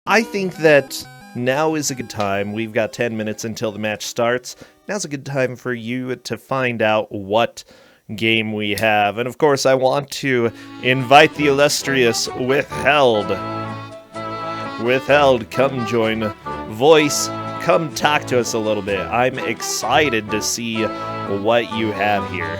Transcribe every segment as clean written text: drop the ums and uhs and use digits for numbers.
I think that now is a good time. We've got 10 minutes until the match starts. Now's a good time for you to find out what game we have. And of course, I want to invite the illustrious Withheld. Withheld, come join Voice. Come talk to us a little bit. I'm excited to see what you have here.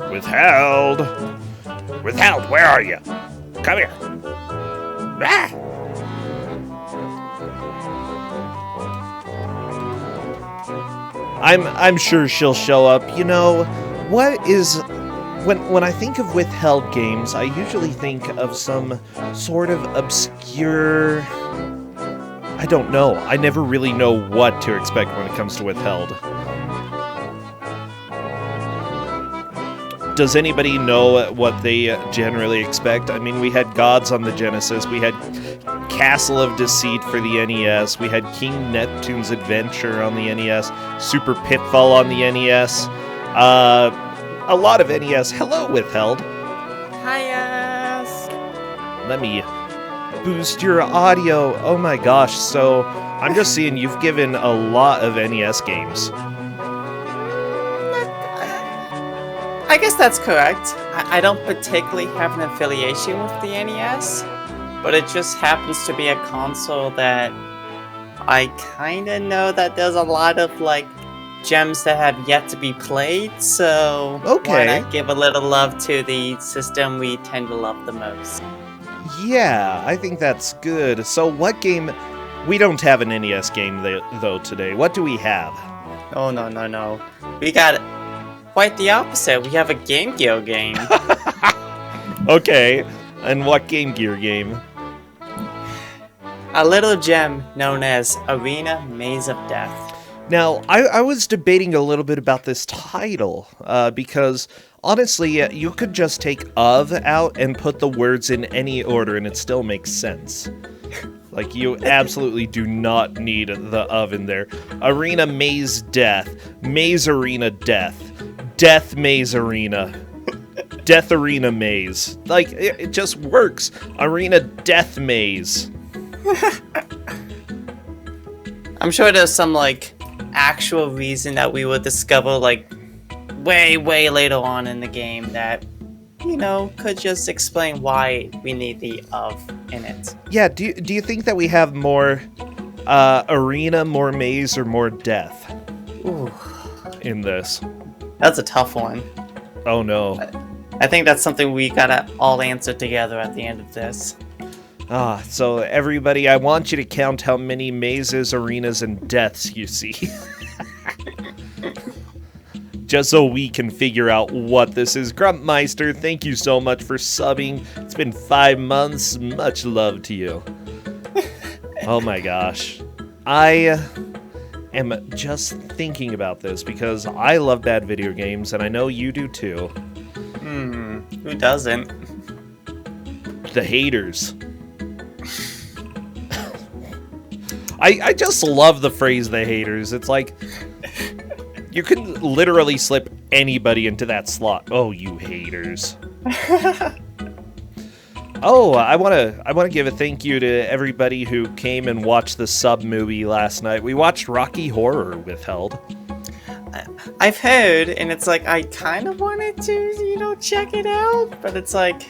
Withheld! Withheld, where are you? Come here. Ah! I'm sure she'll show up. You know, what is... When I think of Withheld games, I usually think of some sort of obscure... I don't know. I never really know what to expect when it comes to Withheld. Does anybody know what they generally expect? I mean, we had Gods on the Genesis, we had Castle of Deceit for the NES, we had King Neptune's Adventure on the NES, Super Pitfall on the NES, a lot of NES. Hello, Withheld. Hi-yes. Let me boost your audio. Oh my gosh, so I'm just seeing you've given a lot of NES games. I guess that's correct. I don't particularly have an affiliation with the NES, but it just happens to be a console that I kinda know that there's a lot of, like, gems that have yet to be played, so okay. Why not give a little love to the system we tend to love the most? Yeah, I think that's good. So what game... We don't have an NES game, though, today. What do we have? Oh, no. We got quite the opposite. We have a Game Gear game. Okay, and what Game Gear game? A little gem known as Arena Maze of Death. Now, I was debating a little bit about this title, because, honestly, you could just take of out and put the words in any order and it still makes sense. Like, you absolutely do not need the of in there. Arena Maze Death. Maze Arena Death. Death Maze Arena. Death Arena Maze. Like, it just works. Arena Death Maze. I'm sure there's some, like, actual reason that we would discover, like, way later on in the game that, you know, could just explain why we need the of in it. Yeah, do you think that we have more arena, more maze, or more death? Ooh. In this? That's a tough one. Oh no. I think that's something we gotta all answer together at the end of this. So everybody, I want you to count how many mazes, arenas, and deaths you see. Just so we can figure out what this is. Grumpmeister, thank you so much for subbing. It's been 5 months. Much love to you. Oh my gosh. I am just thinking about this because I love bad video games, and I know you do too. Who doesn't? The haters. I just love the phrase "the haters." It's like you can literally slip anybody into that slot. Oh, you haters! Oh, I wanna give a thank you to everybody who came and watched the sub movie last night. We watched Rocky Horror Withheld. I've heard, and it's like I kind of wanted to, you know, check it out, but it's like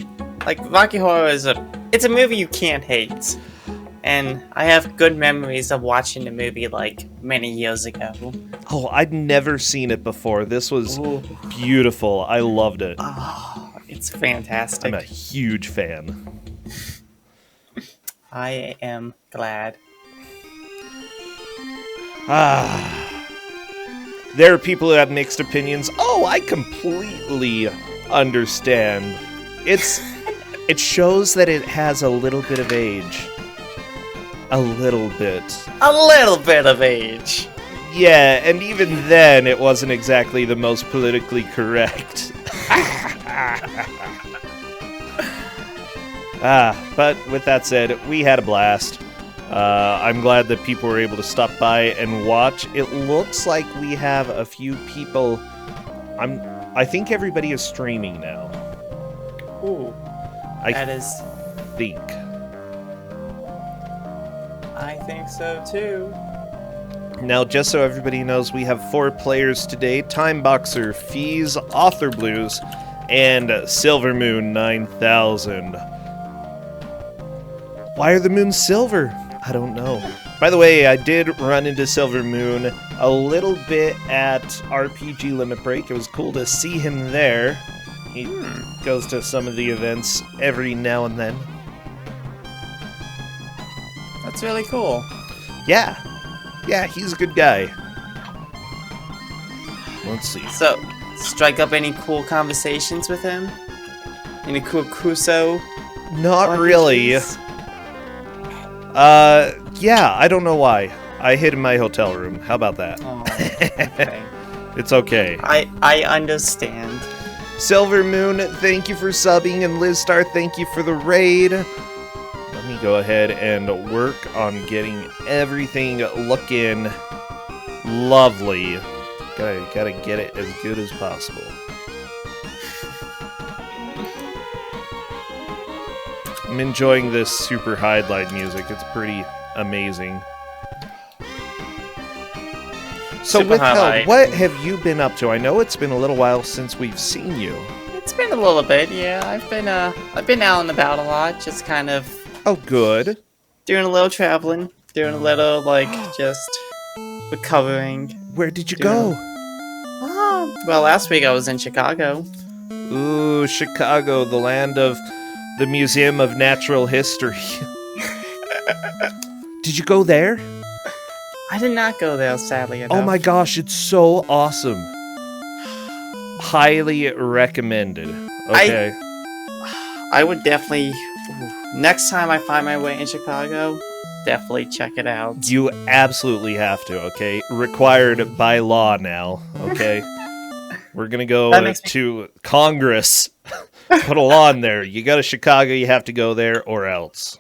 Rocky Horror is it's a movie you can't hate. And I have good memories of watching the movie, like, many years ago. Oh, I'd never seen it before. This was beautiful. I loved it. Oh, it's fantastic. I'm a huge fan. I am glad. There are people who have mixed opinions. Oh, I completely understand. It shows that it has a little bit of age. A little bit. A little bit of age. Yeah, and even then, it wasn't exactly the most politically correct. But with that said, we had a blast. I'm glad that people were able to stop by and watch. It looks like we have a few people. I think everybody is streaming now. Ooh, that is. Think. I think so too. Now, just so everybody knows, we have 4 players today: Timeboxer, Fees, Author Blues, and Silver Moon 9000. Why are the moons silver? I don't know. By the way, I did run into Silver Moon a little bit at RPG Limit Break. It was cool to see him there. He goes to some of the events every now and then. That's really cool. Yeah. Yeah, he's a good guy. Let's see. So, strike up any cool conversations with him? Any cool Kuso? Not really. Yeah, I don't know why. I hid in my hotel room. How about that? Oh, okay. It's okay. I understand. Silver Moon, thank you for subbing, and Liz Star, thank you for the raid. Let me go ahead and work on getting everything looking lovely. Gotta get it as good as possible. I'm enjoying this super highlight music. It's pretty amazing. So Super with Held, highlight. what have you been up to? I know it's been a little while since we've seen you. It's been a little bit, yeah. I've been out and about a lot, just kind of Oh, good. doing a little traveling, doing a little just recovering. Where did you go? Well, last week I was in Chicago. Ooh, Chicago, the land of the Museum of Natural History. Did you go there? I did not go there, sadly enough. Oh my gosh, it's so awesome. Highly recommended. Okay. I would definitely, next time I find my way in Chicago, definitely check it out. You absolutely have to, okay? Required by law now, okay? We're gonna go to Congress. Put a law in there. You go to Chicago, you have to go there, or else.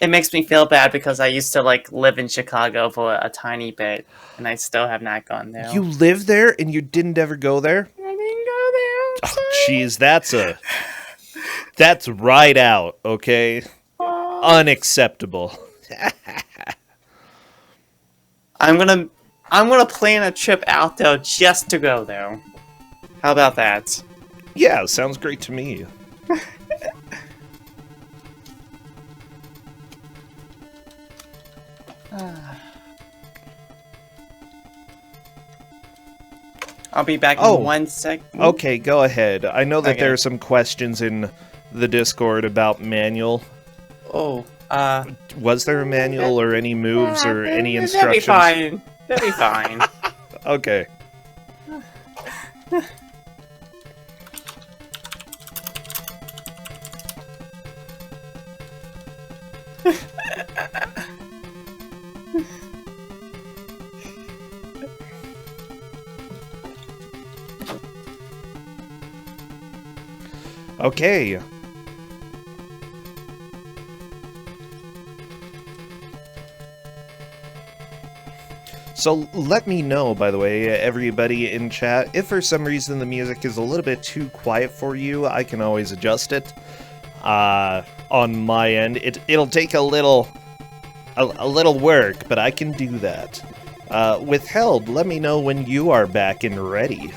It makes me feel bad because I used to live in Chicago for a tiny bit, and I still have not gone there. You live there and you didn't ever go there? I didn't go there. Oh, jeez, that's right out, okay? Unacceptable. I'm gonna plan a trip out there just to go there. How about that? Yeah, sounds great to me. I'll be back in 1 sec. Okay, go ahead. I know that Okay. there are some questions in the Discord about manual. Oh, Was there a manual or any moves or any instructions? That'll be fine. That'll be fine. Okay. Okay. So let me know, by the way, everybody in chat, if for some reason the music is a little bit too quiet for you, I can always adjust it on my end. It'll take a little work, but I can do that. Withheld, let me know when you are back and ready.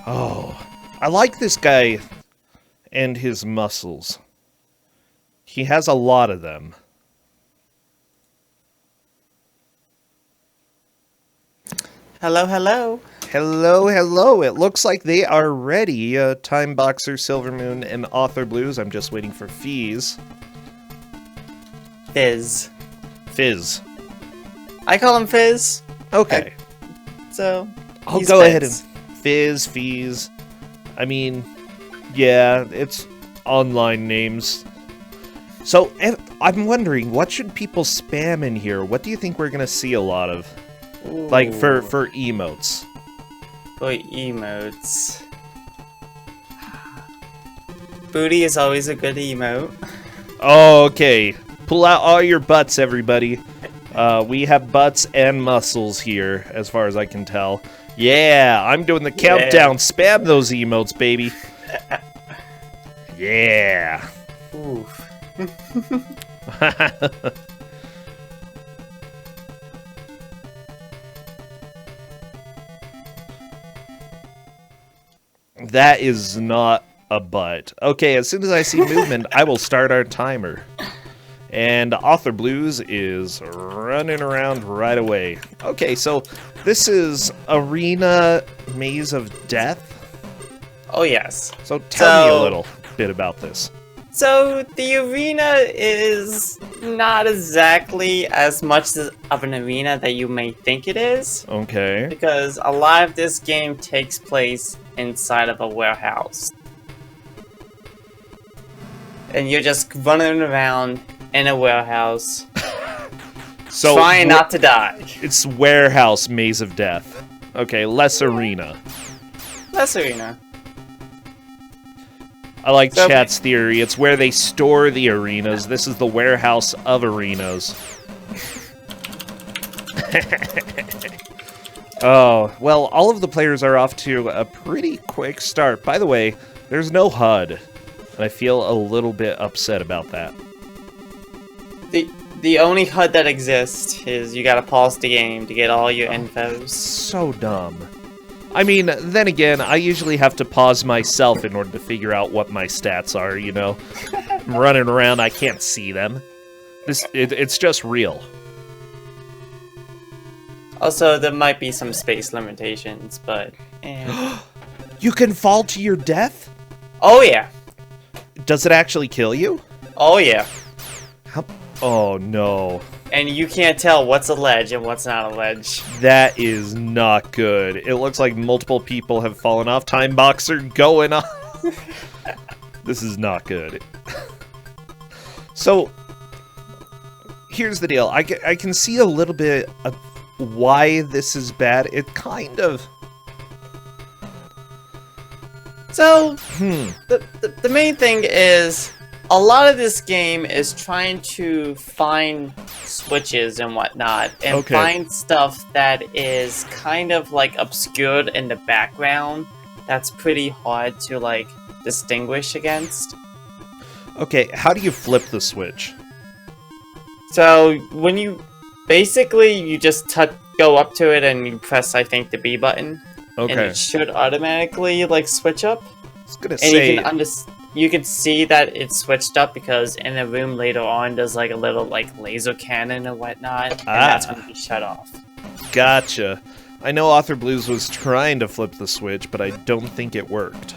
Oh, I like this guy and his muscles. He has a lot of them. Hello, hello. Hello, hello. It looks like they are ready. Timeboxer, Silver Moon, and Author Blues. I'm just waiting for Fees. Fizz. Fizz. I call him Fizz. Okay. So, I'll he's go ahead and Fizz. Fizz, Fees. I mean, yeah, it's online names. So, I'm wondering, what should people spam in here? What do you think we're gonna see a lot of? Ooh. Like, for emotes. For emotes. Booty is always a good emote. Oh, okay. Pull out all your butts, everybody. We have butts and muscles here, as far as I can tell. Yeah, I'm doing the countdown. Spam those emotes, baby. Yeah. Oof. That is not a butt. Okay, as soon as I see movement, I will start our timer. And Author Blues is running around right away. Okay, so this is Arena Maze of Death. Oh, yes. So tell me a little bit about this. So, the arena is not exactly as much of an arena that you may think it is. Okay. Because a lot of this game takes place inside of a warehouse. And you're just running around in a warehouse, So trying not to die. It's Warehouse Maze of Death. Okay, less arena. Less arena. I like chat's theory. It's where they store the arenas. This is the warehouse of arenas. Oh, well, all of the players are off to a pretty quick start. By the way, there's no HUD, and I feel a little bit upset about that. The only HUD that exists is you gotta pause the game to get all your infos. So dumb. I mean, then again, I usually have to pause myself in order to figure out what my stats are, you know? I'm running around, I can't see them. It's just real. Also, there might be some space limitations, but... You can fall to your death? Oh, yeah. Does it actually kill you? Oh, yeah. How? Oh, no. And you can't tell what's a ledge and what's not a ledge. That is not good. It looks like multiple people have fallen off. Time Boxer going on. This is not good. So, here's the deal. I can see a little bit of why this is bad. It kind of... So, the main thing is... A lot of this game is trying to find switches and whatnot, and find stuff that is kind of like obscured in the background that's pretty hard to like distinguish against. Okay, how do you flip the switch? So when you basically you just go up to it and you press I think the B button, and it should automatically like switch up. I was gonna say, you can see that it's switched up because in the room later on there's like a little like laser cannon and whatnot, and that's when you shut off. Gotcha. I know Author Blues was trying to flip the switch, but I don't think it worked.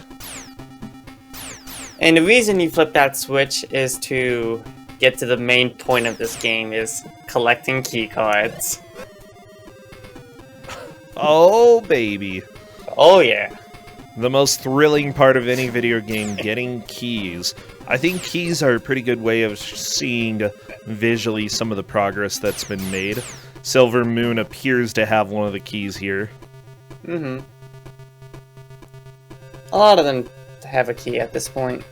And the reason you flip that switch is to get to the main point of this game, is collecting key cards. Oh, baby. Oh, yeah. The most thrilling part of any video game, getting keys. I think keys are a pretty good way of seeing visually some of the progress that's been made. Silver Moon appears to have one of the keys here. Mm-hmm. A lot of them have a key at this point.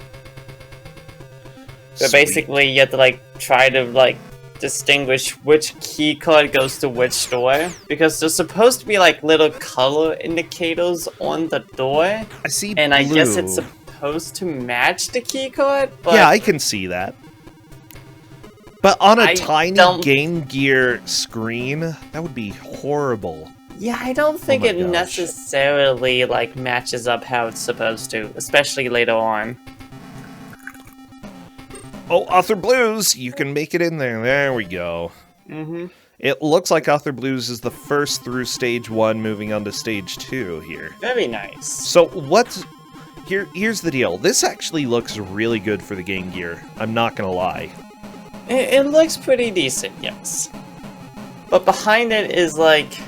So basically, you have to like try to like distinguish which key card goes to which door, because there's supposed to be like little color indicators on the door. I see and blue. I guess it's supposed to match the key card. But yeah, I can see that. But on a tiny Game Gear screen, that would be horrible. Yeah, I don't think it necessarily like matches up how it's supposed to, especially later on. Oh, Author Blues! You can make it in there. There we go. Mm-hmm. It looks like Author Blues is the first through stage 1, moving on to stage 2 here. Very nice. So here's the deal. This actually looks really good for the Game Gear. I'm not gonna lie. It looks pretty decent, yes. But behind it is like,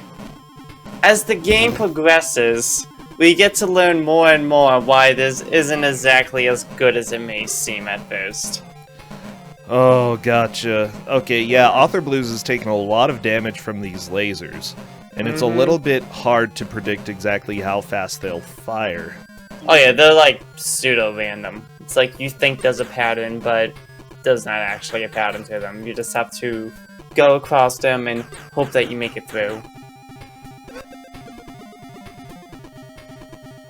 as the game progresses, we get to learn more and more why this isn't exactly as good as it may seem at first. Oh, gotcha. Okay, yeah, Author Blues is taking a lot of damage from these lasers, and it's a little bit hard to predict exactly how fast they'll fire. Oh yeah, they're like pseudo-random. It's like you think there's a pattern, but there's not actually a pattern to them. You just have to go across them and hope that you make it through.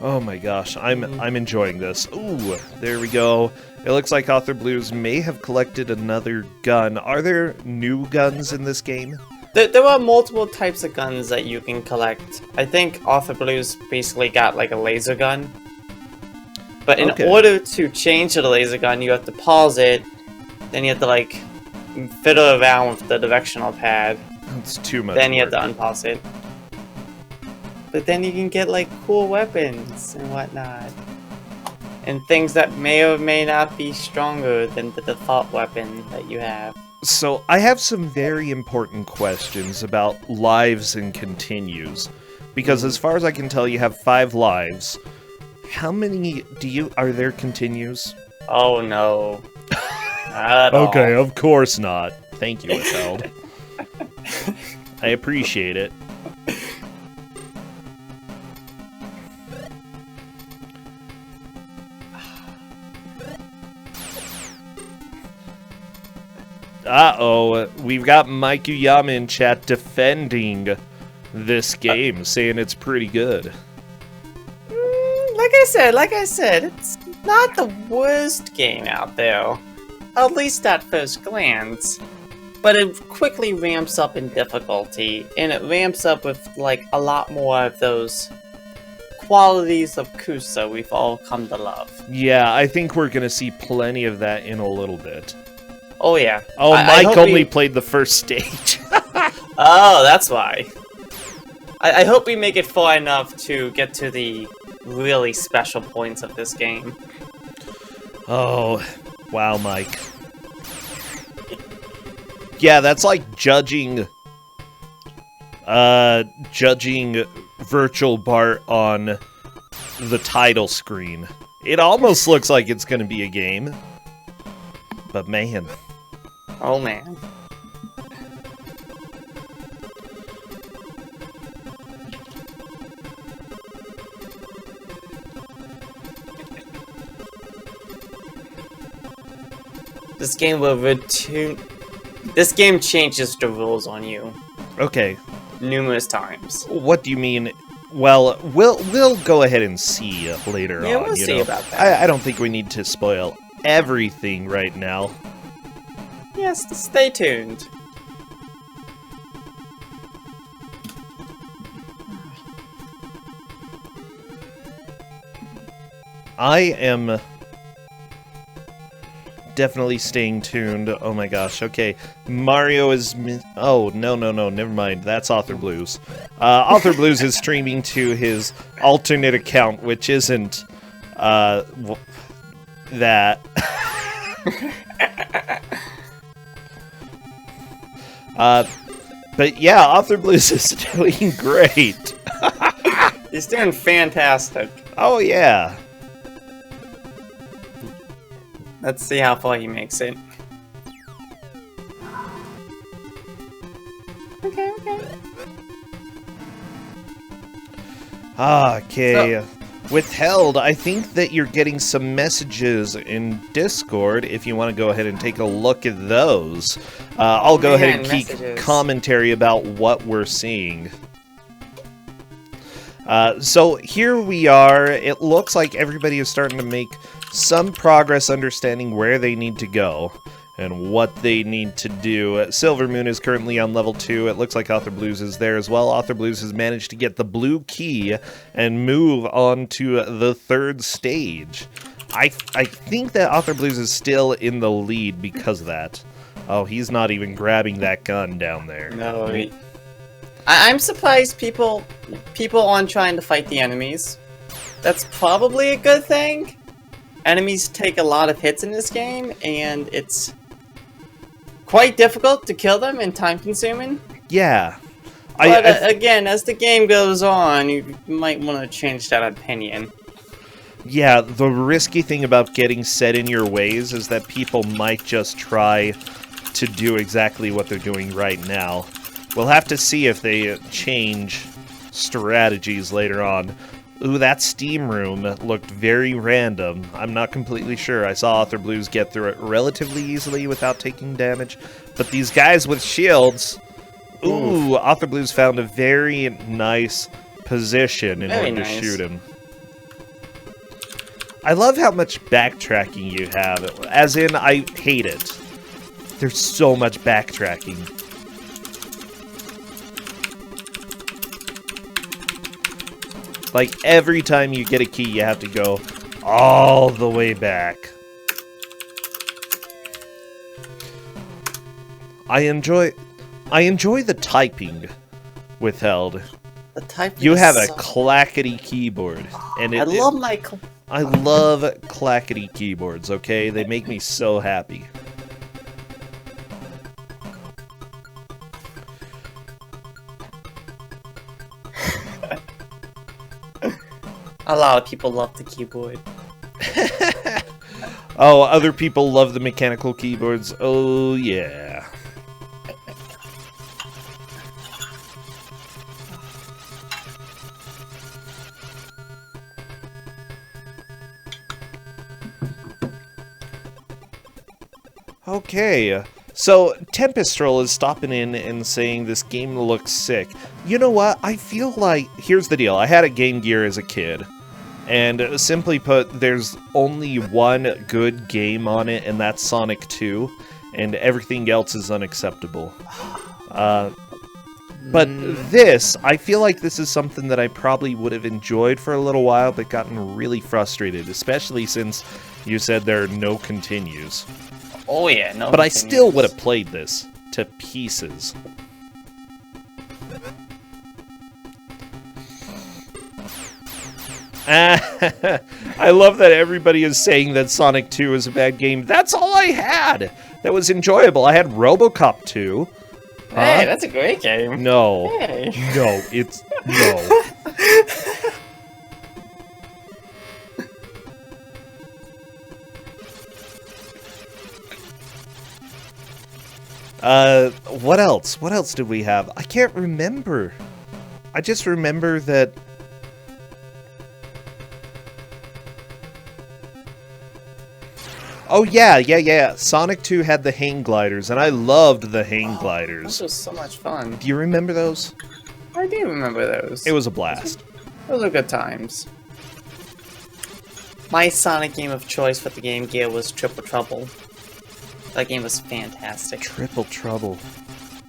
Oh my gosh, I'm enjoying this. Ooh, there we go. It looks like Author Blues may have collected another gun. Are there new guns in this game? There are multiple types of guns that you can collect. I think Author Blues basically got like a laser gun. But in order to change to the laser gun, you have to pause it, then you have to like fiddle around with the directional pad. It's too much Then you work. have to unpause it. But then you can get like cool weapons and whatnot. And things that may or may not be stronger than the default weapon that you have. So, I have some very important questions about lives and continues. Because as far as I can tell, you have 5 lives. How many are there continues? Oh no. Not at Okay, all. of course not. Thank you, Withheld. I appreciate it. Uh-oh, we've got Maikuyama in chat defending this game, saying it's pretty good. Like I said, it's not the worst game out there. At least at first glance. But it quickly ramps up in difficulty, and it ramps up with like a lot more of those qualities of Kusa we've all come to love. Yeah, I think we're gonna see plenty of that in a little bit. Oh yeah. Oh, I Mike hope only we- played the first stage. Oh, that's why. I hope we make it far enough to get to the really special points of this game. Oh, wow, Mike. Yeah, that's like judging Virtual Bart on the title screen. It almost looks like it's gonna be a game. But man. Oh man. This game will retune. This game changes the rules on you Okay, numerous times. what do you mean? Well, we'll go ahead and see later on. Yeah, we'll you see know? about that. I don't think we need to spoil everything right now. Yes, stay tuned. I am definitely staying tuned. Oh my gosh. Okay, Mario is. Oh no, never mind. That's Author Blues. Author Blues is streaming to his alternate account, which isn't that. But yeah, Author Blues is doing great. He's doing fantastic. Oh yeah. Let's see how far he makes it. Okay. Okay. Withheld, I think that you're getting some messages in Discord if you want to go ahead and take a look at those. I'll go ahead and keep messages. commentary about what we're seeing. So here we are. It looks like everybody is starting to make some progress understanding where they need to go and what they need to do. Silver Moon is currently on level 2. It looks like Author Blues is there as well. Author Blues has managed to get the blue key and move on to the 3rd stage. I think that Author Blues is still in the lead because of that. Oh, he's not even grabbing that gun down there. No. I'm surprised people aren't trying to fight the enemies. That's probably a good thing. Enemies take a lot of hits in this game, and it's quite difficult to kill them and time-consuming. Yeah. But again, as the game goes on, you might want to change that opinion. Yeah, the risky thing about getting set in your ways is that people might just try to do exactly what they're doing right now. We'll have to see if they change strategies later on. Ooh, that steam room looked very random. I'm not completely sure. I saw Author Blues get through it relatively easily without taking damage. But these guys with shields... Ooh, Author Blues found a very nice position in order to shoot him. I love how much backtracking you have. As in, I hate it. There's so much backtracking. Like, every time you get a key, you have to go all the way back. I enjoy the typing withheld. The typing You is have a so... clackety keyboard. And I love my... I love clackety keyboards, okay? They make me so happy. A lot of people love the keyboard. Oh, other people love the mechanical keyboards. Oh, yeah. Okay, so Tempestroll is stopping in and saying this game looks sick. You know what? I feel like... Here's the deal. I had a Game Gear as a kid. And simply put, there's only one good game on it, and that's Sonic 2. And everything else is unacceptable. But this, I feel like this is something that I probably would have enjoyed for a little while, but gotten really frustrated. Especially since you said there are no continues. Oh yeah, no. But I still would have played this to pieces. I love that everybody is saying that Sonic 2 is a bad game. That's all I had that was enjoyable. I had RoboCop 2. Hey, that's a great game. No. Hey. No, it's... No. What else? What else did we have? I can't remember. I just remember that... Oh, yeah. Sonic 2 had the hang gliders, and I loved the hang gliders. Those were so much fun. Do you remember those? I do remember those. It was a blast. Those were good times. My Sonic game of choice for the Game Gear was Triple Trouble. That game was fantastic. Triple Trouble.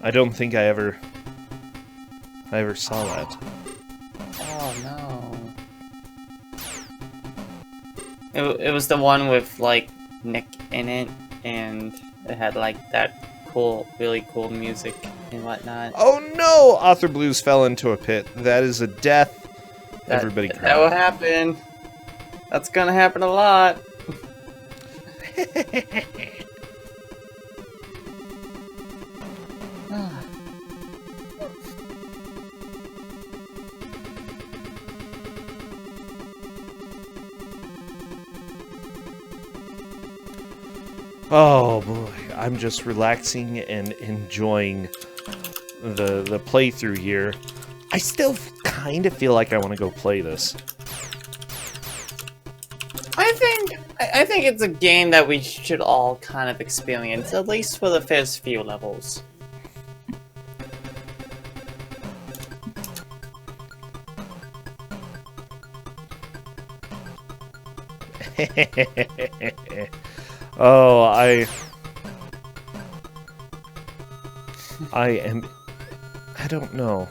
I don't think I ever saw that. Oh no. It was the one with like Nick in it, and it had like that cool, really cool music and whatnot. Oh no! Author Blues fell into a pit. That is a death. Everybody cried. That will happen. That's gonna happen a lot. Oh boy, I'm just relaxing and enjoying the playthrough here. I still kind of feel like I want to go play this. I think it's a game that we should all kind of experience, at least for the first few levels. Oh, I don't know.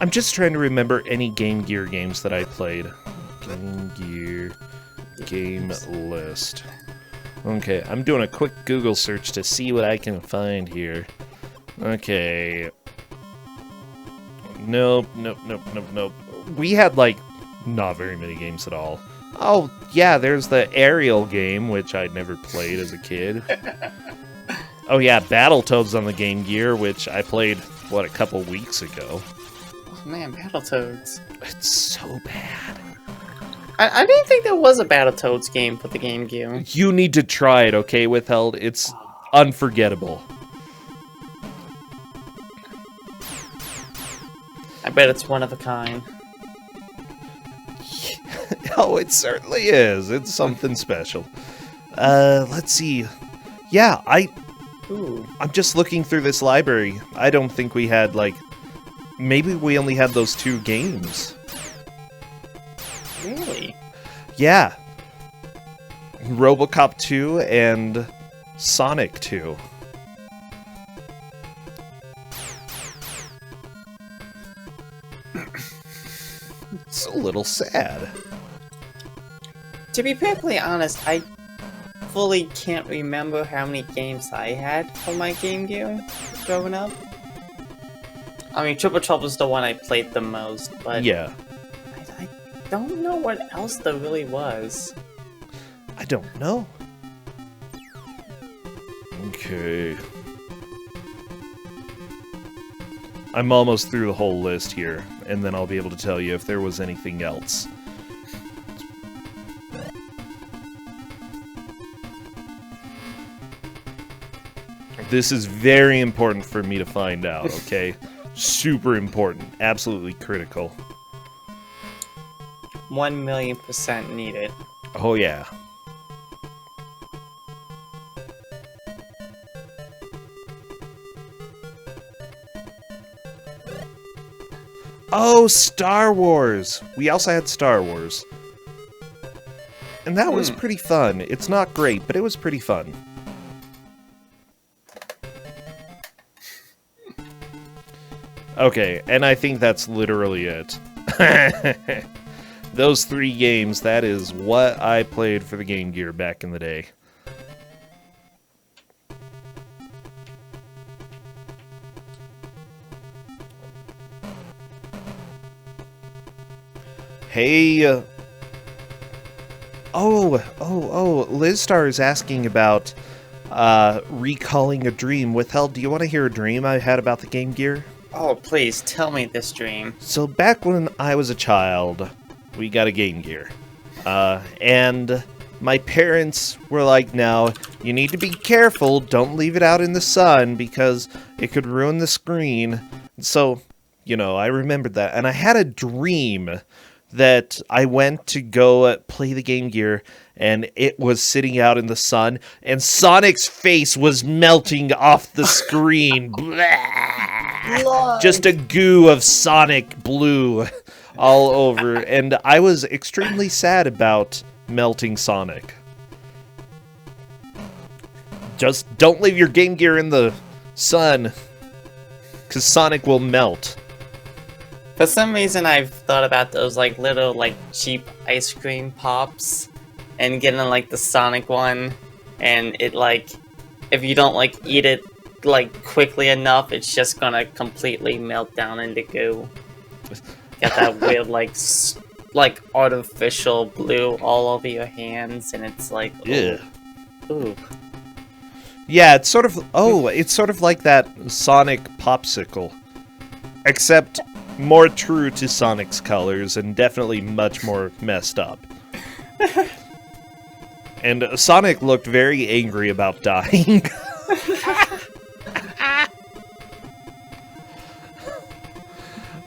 I'm just trying to remember any Game Gear games that I played. Game Gear game list. Okay, I'm doing a quick Google search to see what I can find here. Okay. Nope. We had, like, not very many games at all. Oh, yeah, there's the aerial game, which I'd never played as a kid. Oh, yeah, Battletoads on the Game Gear, which I played, what, a couple weeks ago. Man, Battletoads. It's so bad. I didn't think there was a Battletoads game for the Game Gear. You need to try it, okay, Withheld? It's unforgettable. I bet it's one of a kind. Oh, it certainly is. It's something special. Let's see. Yeah, Ooh. I'm just looking through this library. I don't think we had, like... Maybe we only had those 2 games. Really? Yeah. RoboCop 2 and Sonic 2. It's a little sad. To be perfectly honest, I fully can't remember how many games I had for my Game Gear growing up. I mean, Triple Trouble is the one I played the most, but Yeah. I don't know what else there really was. I don't know. Okay. I'm almost through the whole list here, and then I'll be able to tell you if there was anything else. This is very important for me to find out, okay? Super important. Absolutely critical. 1,000,000% needed. Oh, yeah. Oh, Star Wars! We also had Star Wars. And that was pretty fun. It's not great, but it was pretty fun. Okay, and I think that's literally it. Those 3 games, that is what I played for the Game Gear back in the day. Hey, Liz Star is asking about recalling a dream. Withheld, do you want to hear a dream I had about the Game Gear? Oh, please, tell me this dream. So back when I was a child, we got a Game Gear. And my parents were like, now, you need to be careful, don't leave it out in the sun because it could ruin the screen. So, you know, I remembered that. And I had a dream that I went to go play the Game Gear, and it was sitting out in the sun, and Sonic's face was melting off the screen. Just a goo of Sonic blue all over, and I was extremely sad about melting Sonic. Just don't leave your Game Gear in the sun, because Sonic will melt. For some reason, I've thought about those like little like cheap ice cream pops, and getting like the Sonic one, and it like if you don't like eat it like quickly enough, it's just gonna completely melt down into goo. Got that weird like artificial blue all over your hands, and it's like Yeah. ooh. Yeah, it's sort of like that Sonic popsicle, except more true to Sonic's colors and definitely much more messed up. And Sonic looked very angry about dying.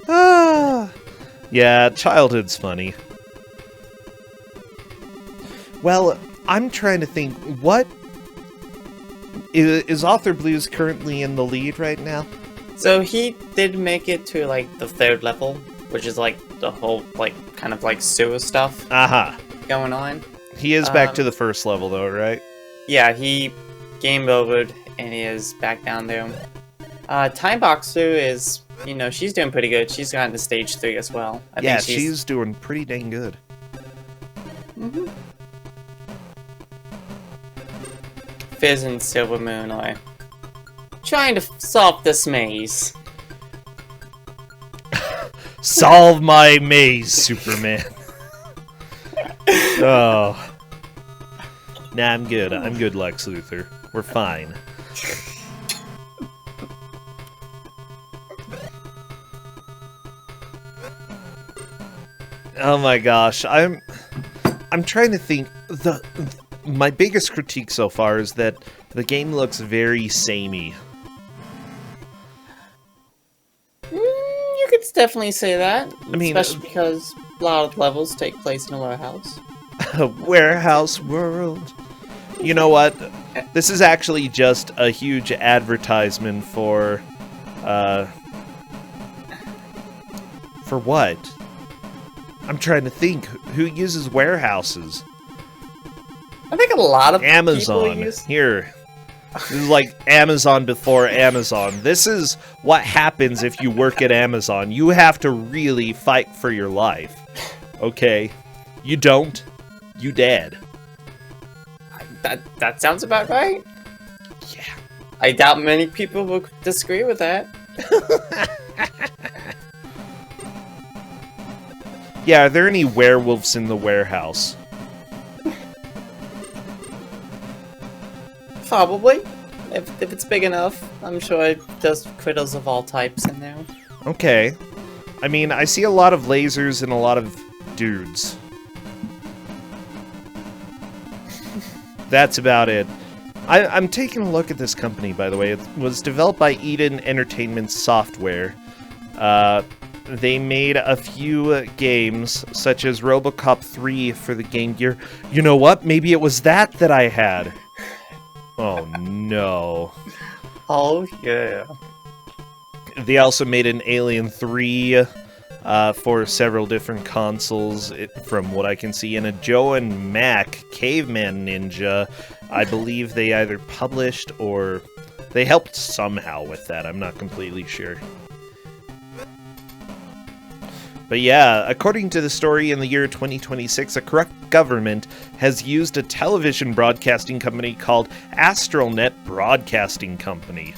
Yeah, childhood's funny. Well, I'm trying to think, what is Author Blues currently in the lead right now? So he did make it to like the 3rd level, which is like the whole like kind of like sewer stuff Aha. going on. He is back to the 1st level though, right? Yeah, he game overed and he is back down there. Time Boxer is, you know, she's doing pretty good. She's gotten to stage 3 as well. I Yeah, think she's doing pretty dang good. Mhm. Fizz and Silver Moon are trying to solve this maze. Solve my maze, Superman. Oh. Nah, I'm good. I'm good, Lex Luthor. We're fine. Oh my gosh, I'm trying to think. My biggest critique so far is that the game looks very samey. You could definitely say that. I mean, especially because a lot of levels take place in a warehouse. A warehouse world. You know what? This is actually just a huge advertisement for what? I'm trying to think. Who uses warehouses? I think a lot of Amazon. people use... Here. This is like Amazon before Amazon. This is what happens if you work at Amazon. You have to really fight for your life. Okay? You don't. You dead. That sounds about right. Yeah. I doubt many people will disagree with that. Yeah, are there any werewolves in the warehouse? Probably. If it's big enough, I'm sure there's critters of all types in there. Okay. I mean, I see a lot of lasers and a lot of dudes. That's about it. I'm taking a look at this company, by the way. It was developed by Eden Entertainment Software. They made a few games, such as RoboCop 3 for the Game Gear. You know what? Maybe it was that I had. Oh, no. Oh, yeah. They also made an Alien 3 for several different consoles, from what I can see, and a Joe and Mac Caveman Ninja. I believe they either published or they helped somehow with that. I'm not completely sure. But yeah, according to the story, in the year 2026, a corrupt government has used a television broadcasting company called AstralNet Broadcasting Company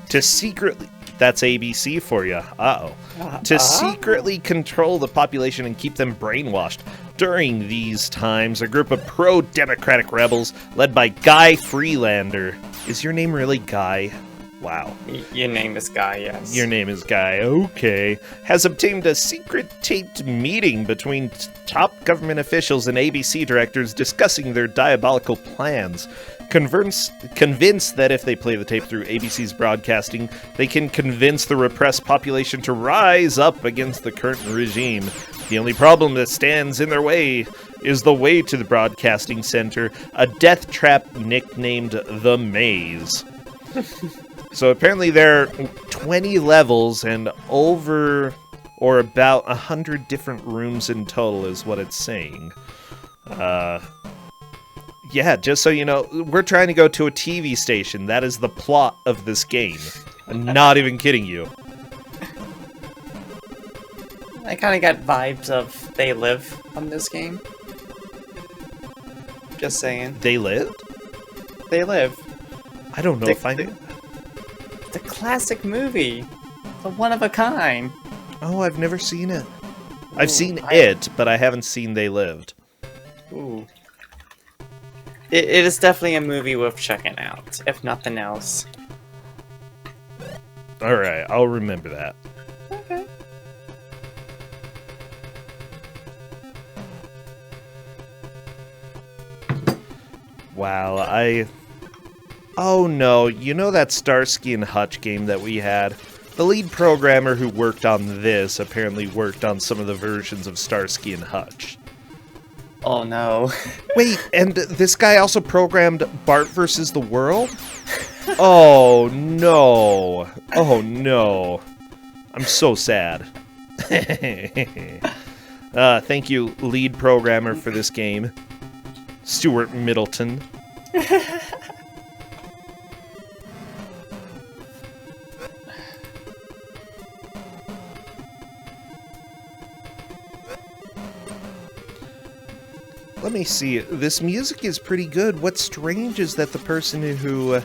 to secretly... That's ABC for you. Uh-oh. To secretly control the population and keep them brainwashed. During these times, a group of pro-democratic rebels led by Guy Freelander... Is your name really Guy? Wow. Your name is Guy, yes. Your name is Guy, okay. Has obtained a secret taped meeting between top government officials and ABC directors discussing their diabolical plans. Convinced that if they play the tape through ABC's broadcasting, they can convince the repressed population to rise up against the current regime. The only problem that stands in their way is the way to the broadcasting center, a death trap nicknamed The Maze. So apparently there are 20 levels and over or about 100 different rooms in total is what it's saying. Yeah, just so you know, we're trying to go to a TV station. That is the plot of this game. I'm not even kidding you. I kind of got vibes of They Live from this game. Just saying. They lived? They Live. I don't know if I knew. The classic movie. The one of a kind. Oh, I've never seen it. I've seen it, but I haven't seen They Lived. Ooh. It is definitely a movie worth checking out, if nothing else. Alright, I'll remember that. Okay. Wow, Oh no, you know that Starsky and Hutch game that we had? The lead programmer who worked on this apparently worked on some of the versions of Starsky and Hutch. Oh no. Wait, and this guy also programmed Bart vs. the World? Oh no. Oh no. I'm so sad. Thank you, lead programmer for this game, Stuart Middleton. Let me see. This music is pretty good. What's strange is that the person who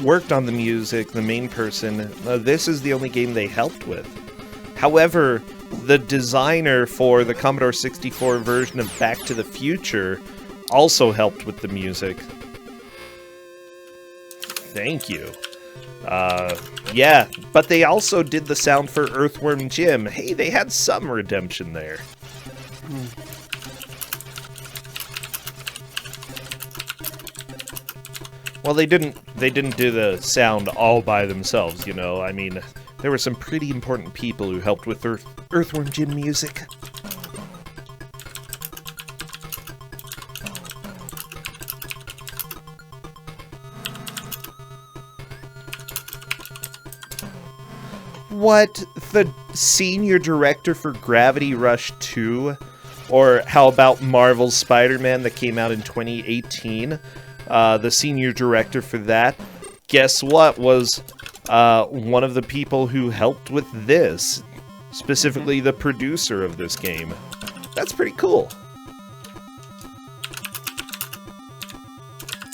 worked on the music, the main person, this is the only game they helped with. However, the designer for the Commodore 64 version of Back to the Future also helped with the music. Thank you. Yeah, but they also did the sound for Earthworm Jim. Hey, they had some redemption there. Well, they didn't do the sound all by themselves, you know. I mean, there were some pretty important people who helped with Earthworm Jim music. What? The senior director for Gravity Rush 2? Or how about Marvel's Spider-Man that came out in 2018? The senior director for that, guess what, was one of the people who helped with this. Specifically the producer of this game. That's pretty cool.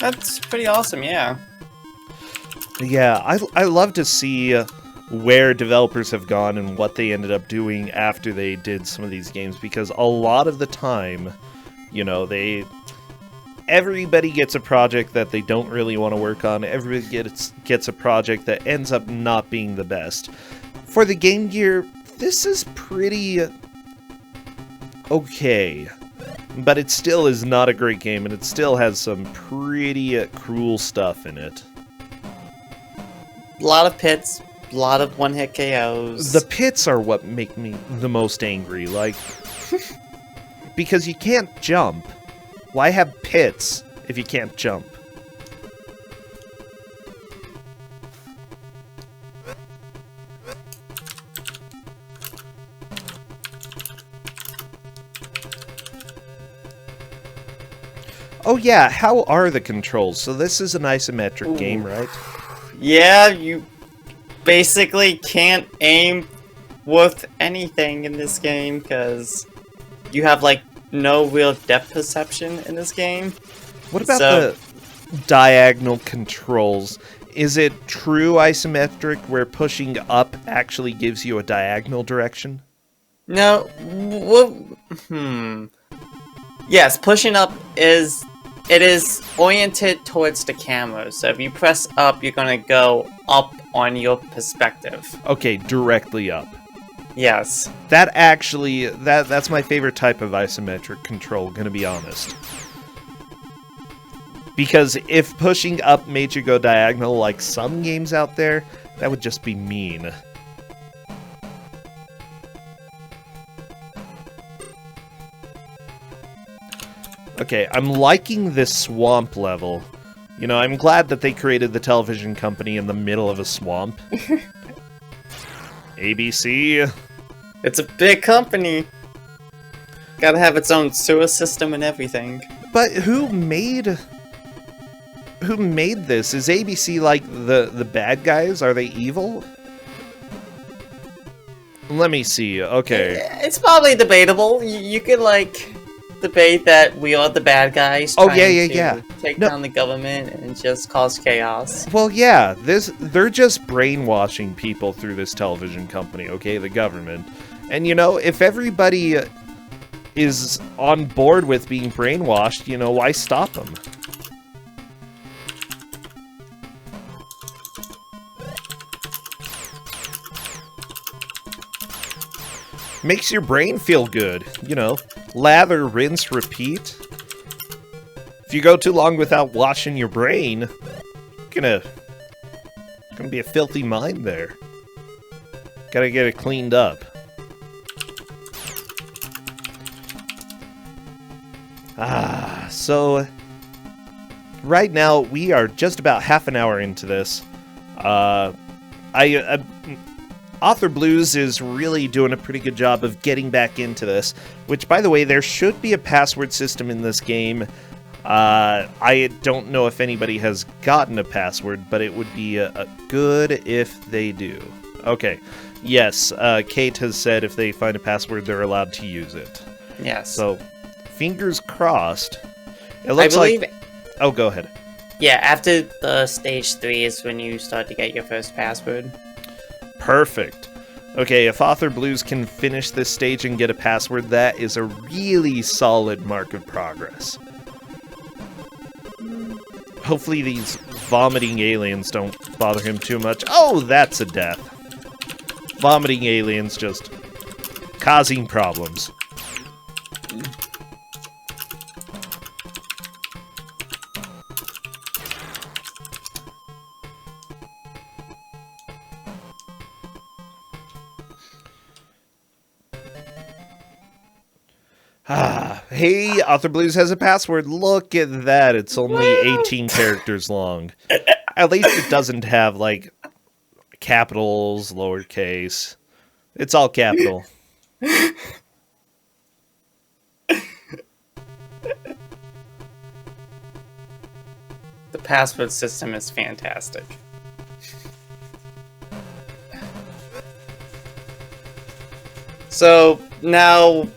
That's pretty awesome, yeah. Yeah, I love to see where developers have gone and what they ended up doing after they did some of these games, because a lot of the time, you know, everybody gets a project that they don't really want to work on. Everybody gets a project that ends up not being the best. For the Game Gear, this is pretty okay, but it still is not a great game, and it still has some pretty cruel stuff in it. A lot of pits, a lot of one-hit KOs. The pits are what make me the most angry, like, because you can't jump. Why have pits if you can't jump? Oh yeah, how are the controls? So this is an isometric game, right? Yeah, you basically can't aim with anything in this game because you have like no real depth perception in this game. What about the diagonal controls? Is it true isometric where pushing up actually gives you a diagonal direction? No. Yes, pushing up is oriented towards the camera. So if you press up, you're gonna go up on your perspective. Okay, directly up. Yes. That actually, that's my favorite type of isometric control, gonna be honest. Because if pushing up made you go diagonal like some games out there, that would just be mean. Okay, I'm liking this swamp level. You know, I'm glad that they created the television company in the middle of a swamp. ABC. It's a big company. Gotta have its own sewer system and everything. But who made this? Is ABC like the bad guys? Are they evil? Let me see. Okay. It's probably debatable. You could like debate that we are the bad guys. Oh yeah. Take down the government and just cause chaos. Well, yeah. They're just brainwashing people through this television company. Okay, the government. And you know, if everybody is on board with being brainwashed, you know, why stop them? Makes your brain feel good, you know. Lather, rinse, repeat. If you go too long without washing your brain, gonna be a filthy mind there. Gotta get it cleaned up. So right now we are just about half an hour into this. Author Blues is really doing a pretty good job of getting back into this, which, by the way, there should be a password system in this game. I don't know if anybody has gotten a password, but it would be good if they do. Okay, yes, Kate has said if they find a password, they're allowed to use it. Yes. So, fingers crossed. It looks like... Oh, go ahead. Yeah, after the stage 3 is when you start to get your first password. Perfect. Okay, if Author Blues can finish this stage and get a password, that is a really solid mark of progress. Hopefully these vomiting aliens don't bother him too much. Oh, that's a death. Vomiting aliens just causing problems. Hey, Author Blues has a password. Look at that. It's only 18 characters long. At least it doesn't have, like, capitals, lowercase. It's all capital. The password system is fantastic. So now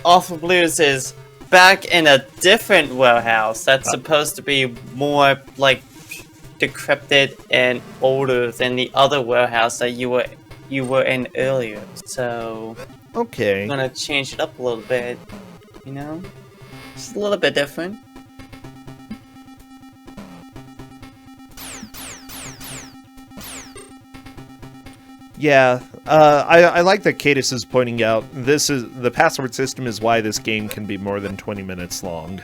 Author Blues is back in a different warehouse that's supposed to be more like decrepit and older than the other warehouse that you were in earlier. So Okay. I'm gonna change it up a little bit, you know? Just a little bit different. Yeah, I like that Cadis is pointing out the password system is why this game can be more than 20 minutes long.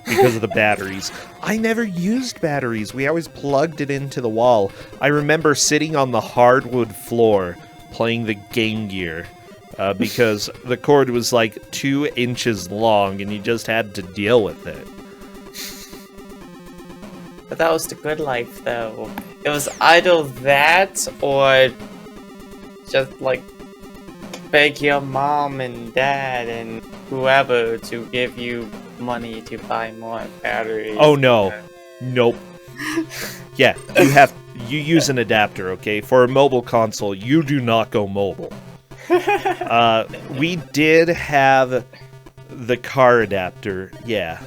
Because of the batteries. I never used batteries. We always plugged it into the wall. I remember sitting on the hardwood floor playing the Game Gear because the cord was like 2 inches long and you just had to deal with it. But that was the good life, though. It was either that or just like beg your mom and dad and whoever to give you money to buy more batteries. Oh no. Nope. Yeah, you use an adapter, okay? For a mobile console, you do not go mobile. We did have the car adapter, yeah.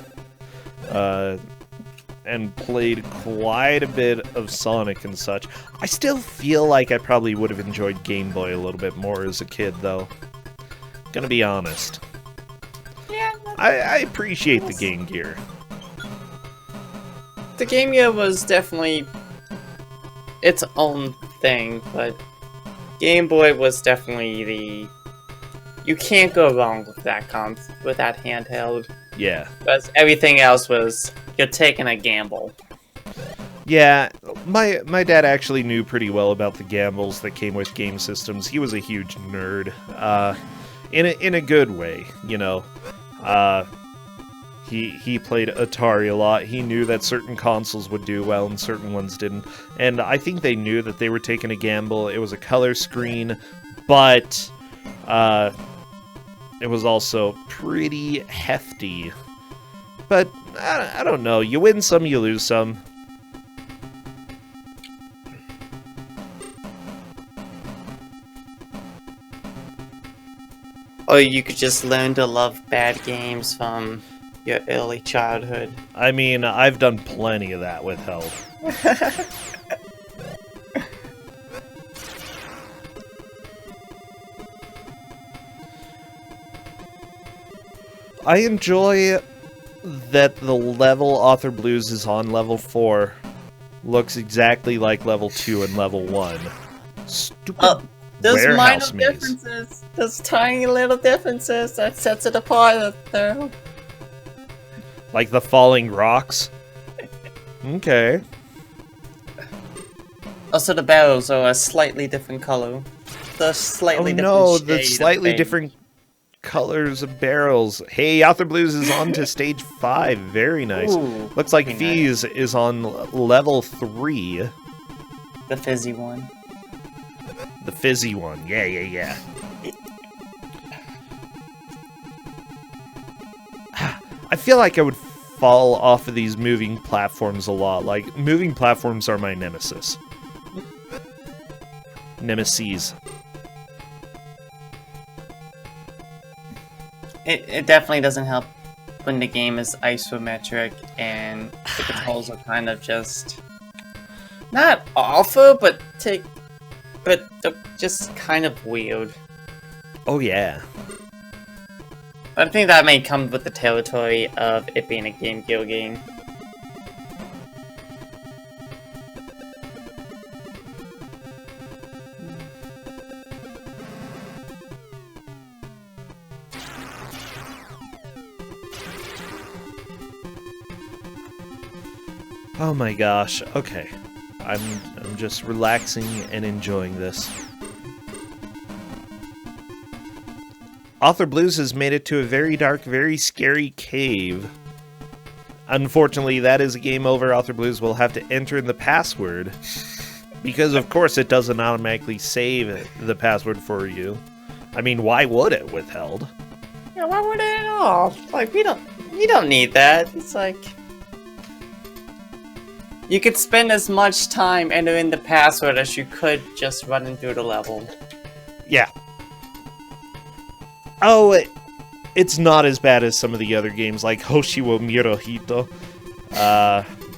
And played quite a bit of Sonic and such. I still feel like I probably would have enjoyed Game Boy a little bit more as a kid, though. Gonna be honest. Yeah. I appreciate the Game Gear. The Game Gear was definitely its own thing, but Game Boy was definitely the... You can't go wrong with that with that handheld. Yeah. Because everything else was... You're taking a gamble. Yeah, my dad actually knew pretty well about the gambles that came with game systems. He was a huge nerd, in a good way, you know. He played Atari a lot. He knew that certain consoles would do well and certain ones didn't. And I think they knew that they were taking a gamble. It was a color screen, but it was also pretty hefty. But I don't know. You win some, you lose some. Or you could just learn to love bad games from your early childhood. I mean, I've done plenty of that with Held. I enjoy that the level Author Blues is on level 4 looks exactly like level 2 and level 1. Stupid There's minor warehouse maze. differences. There's tiny little differences that sets it apart, though. Like the falling rocks? Okay. Also, the barrels are a slightly different color. The slightly different no, shade the of slightly pink. different colors of barrels. Hey, Author Blues is on to stage 5. Very nice. Ooh, Looks like very Fees is on level 3. The fizzy one. The fizzy one. Yeah. I feel like I would fall off of these moving platforms a lot. Like, moving platforms are my nemesis. Nemesis. It definitely doesn't help when the game is isometric and the controls are kind of just not awful, but they're just kind of weird. Oh yeah. I think that may come with the territory of it being a Game Gear game. Oh my gosh. Okay. I'm just relaxing and enjoying this. Author Blues has made it to a very dark, very scary cave. Unfortunately, that is a game over. Author Blues will have to enter in the password. Because, of course, it doesn't automatically save the password for you. I mean, why would it withheld? Yeah, why would it at all? Like, you don't need that. It's like... You could spend as much time entering the password as you could just running through the level. Yeah. Oh, it's not as bad as some of the other games like Hoshiwo Mirohito.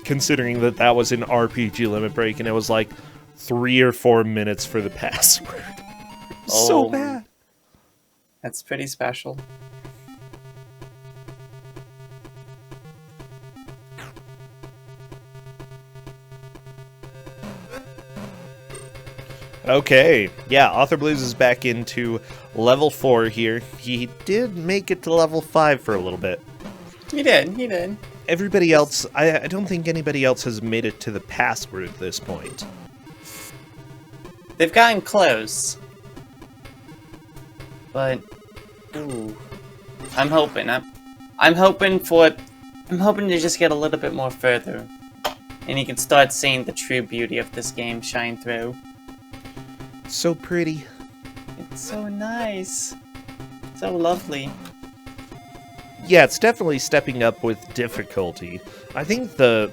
Considering that was an RPG limit break and it was like 3 or 4 minutes for the password. So bad. That's pretty special. Okay, yeah, Author Blues is back into level 4 here. He did make it to level 5 for a little bit. He did. Everybody else, I don't think anybody else has made it to the password at this point. They've gotten close. But, ooh, I'm hoping to just get a little bit more further. And you can start seeing the true beauty of this game shine through. So pretty. It's so nice. So lovely. Yeah, it's definitely stepping up with difficulty. I think the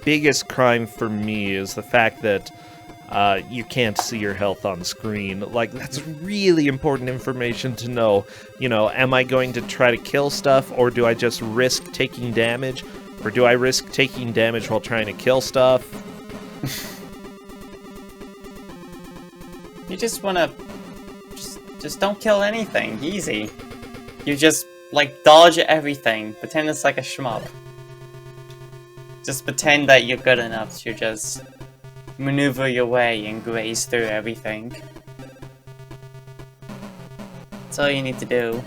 biggest crime for me is the fact that you can't see your health on screen. Like, that's really important information to know. You know, am I going to try to kill stuff, or do I just risk taking damage? Or do I risk taking damage while trying to kill stuff? You just wanna... Just don't kill anything. Easy. You just, like, dodge everything. Pretend it's like a shmup. Just pretend that you're good enough to just maneuver your way and graze through everything. That's all you need to do.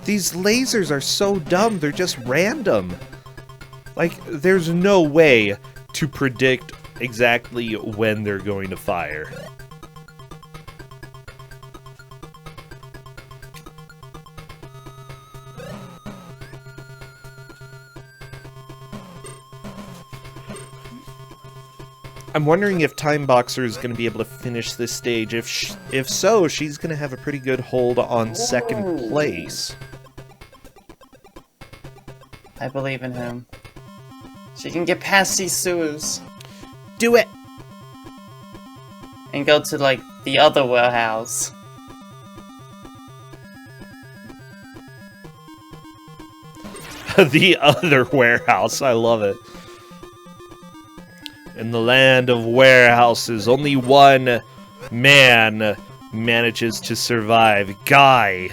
These lasers are so dumb, they're just random. Like, there's no way to predict exactly when they're going to fire. I'm wondering if Time Boxer is going to be able to finish this stage. If so, she's going to have a pretty good hold on second place. I believe in him. She can get past these sewers. Do it! And go to, like, the other warehouse. The other warehouse, I love it. In the land of warehouses, only one man manages to survive. Guy.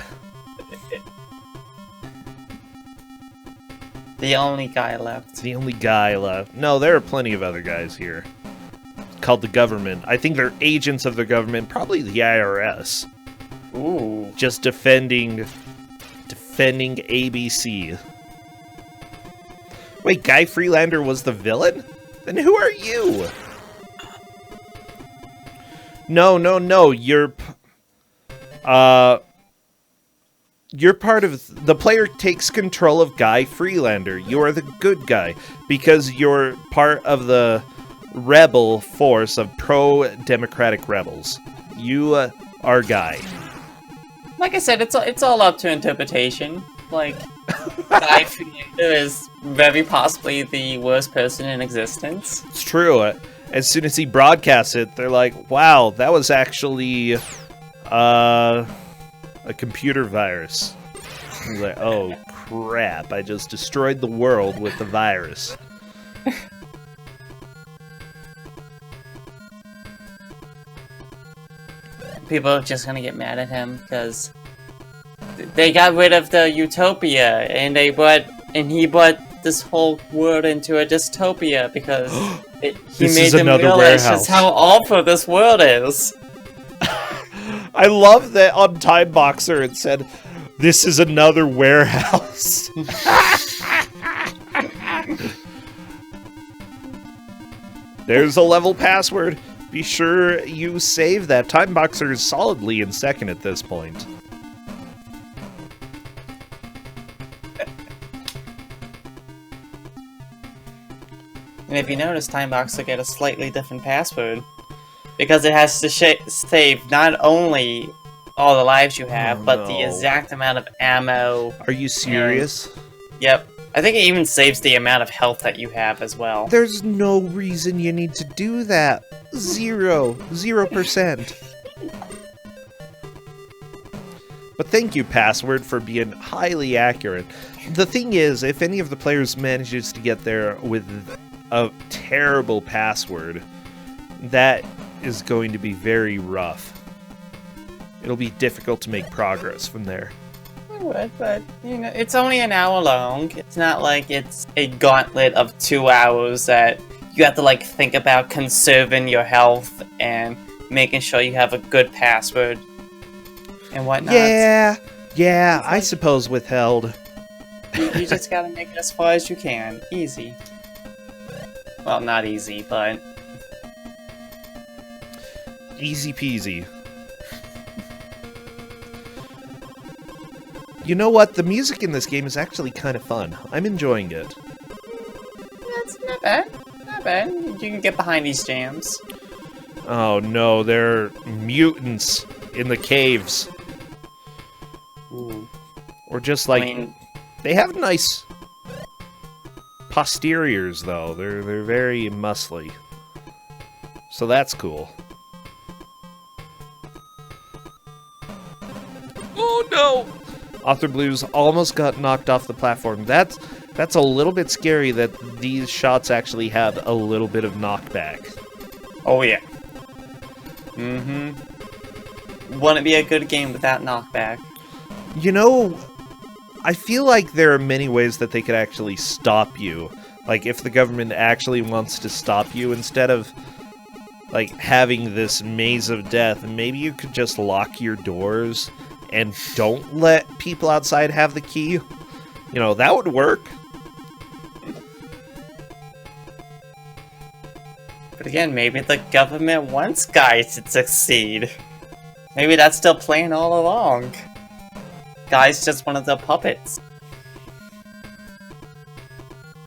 The only guy left. The only guy left. No, there are plenty of other guys here. Called the government. I think they're agents of the government, probably the IRS. Ooh. Just defending ABC. Wait, Guy Freelander was the villain? Then who are you? No, you're part of... The player takes control of Guy Freelander. You are the good guy, because you're part of the rebel force of pro-democratic rebels. You are Guy. Like I said, it's all up to interpretation. Like, Guy Freelander is very possibly the worst person in existence. It's true. As soon as he broadcasts it, they're like, wow, that was actually a computer virus. He's like, oh crap, I just destroyed the world with the virus. People are just gonna get mad at him because they got rid of the utopia and he brought this whole world into a dystopia because he made them realize just how awful this world is. I love that on Time Boxer it said, "This is another warehouse." There's a level password. Be sure you save that. Timeboxer is solidly in second at this point. And if you notice, Timebox will get a slightly different password. Because it has to save not only all the lives you have, but the exact amount of ammo. Are you serious? Yep. I think it even saves the amount of health that you have as well. There's no reason you need to do that. 0%. But thank you, Password, for being highly accurate. The thing is, if any of the players manages to get there with a terrible password, that is going to be very rough. It'll be difficult to make progress from there. It would, but, you know, it's only an hour long. It's not like it's a gauntlet of 2 hours that you have to, like, think about conserving your health and making sure you have a good password and whatnot. Yeah, I suppose withheld. You just gotta make it as far as you can. Easy. Well, not easy, but... Easy peasy. You know what? The music in this game is actually kind of fun. I'm enjoying it. That's not bad. Not bad. You can get behind these jams. Oh no, there are mutants in the caves. Ooh. Or just like... they have nice posteriors, though. They're very muscly. So that's cool. Oh no! Author Blues almost got knocked off the platform. That's a little bit scary that these shots actually have a little bit of knockback. Oh yeah. Wouldn't be a good game without knockback. You know, I feel like there are many ways that they could actually stop you. Like, if the government actually wants to stop you, instead of, like, having this maze of death, maybe you could just lock your doors and don't let people outside have the key. You know, that would work. But again, maybe the government wants guys to succeed. Maybe that's still playing all along. Guy's just one of the puppets.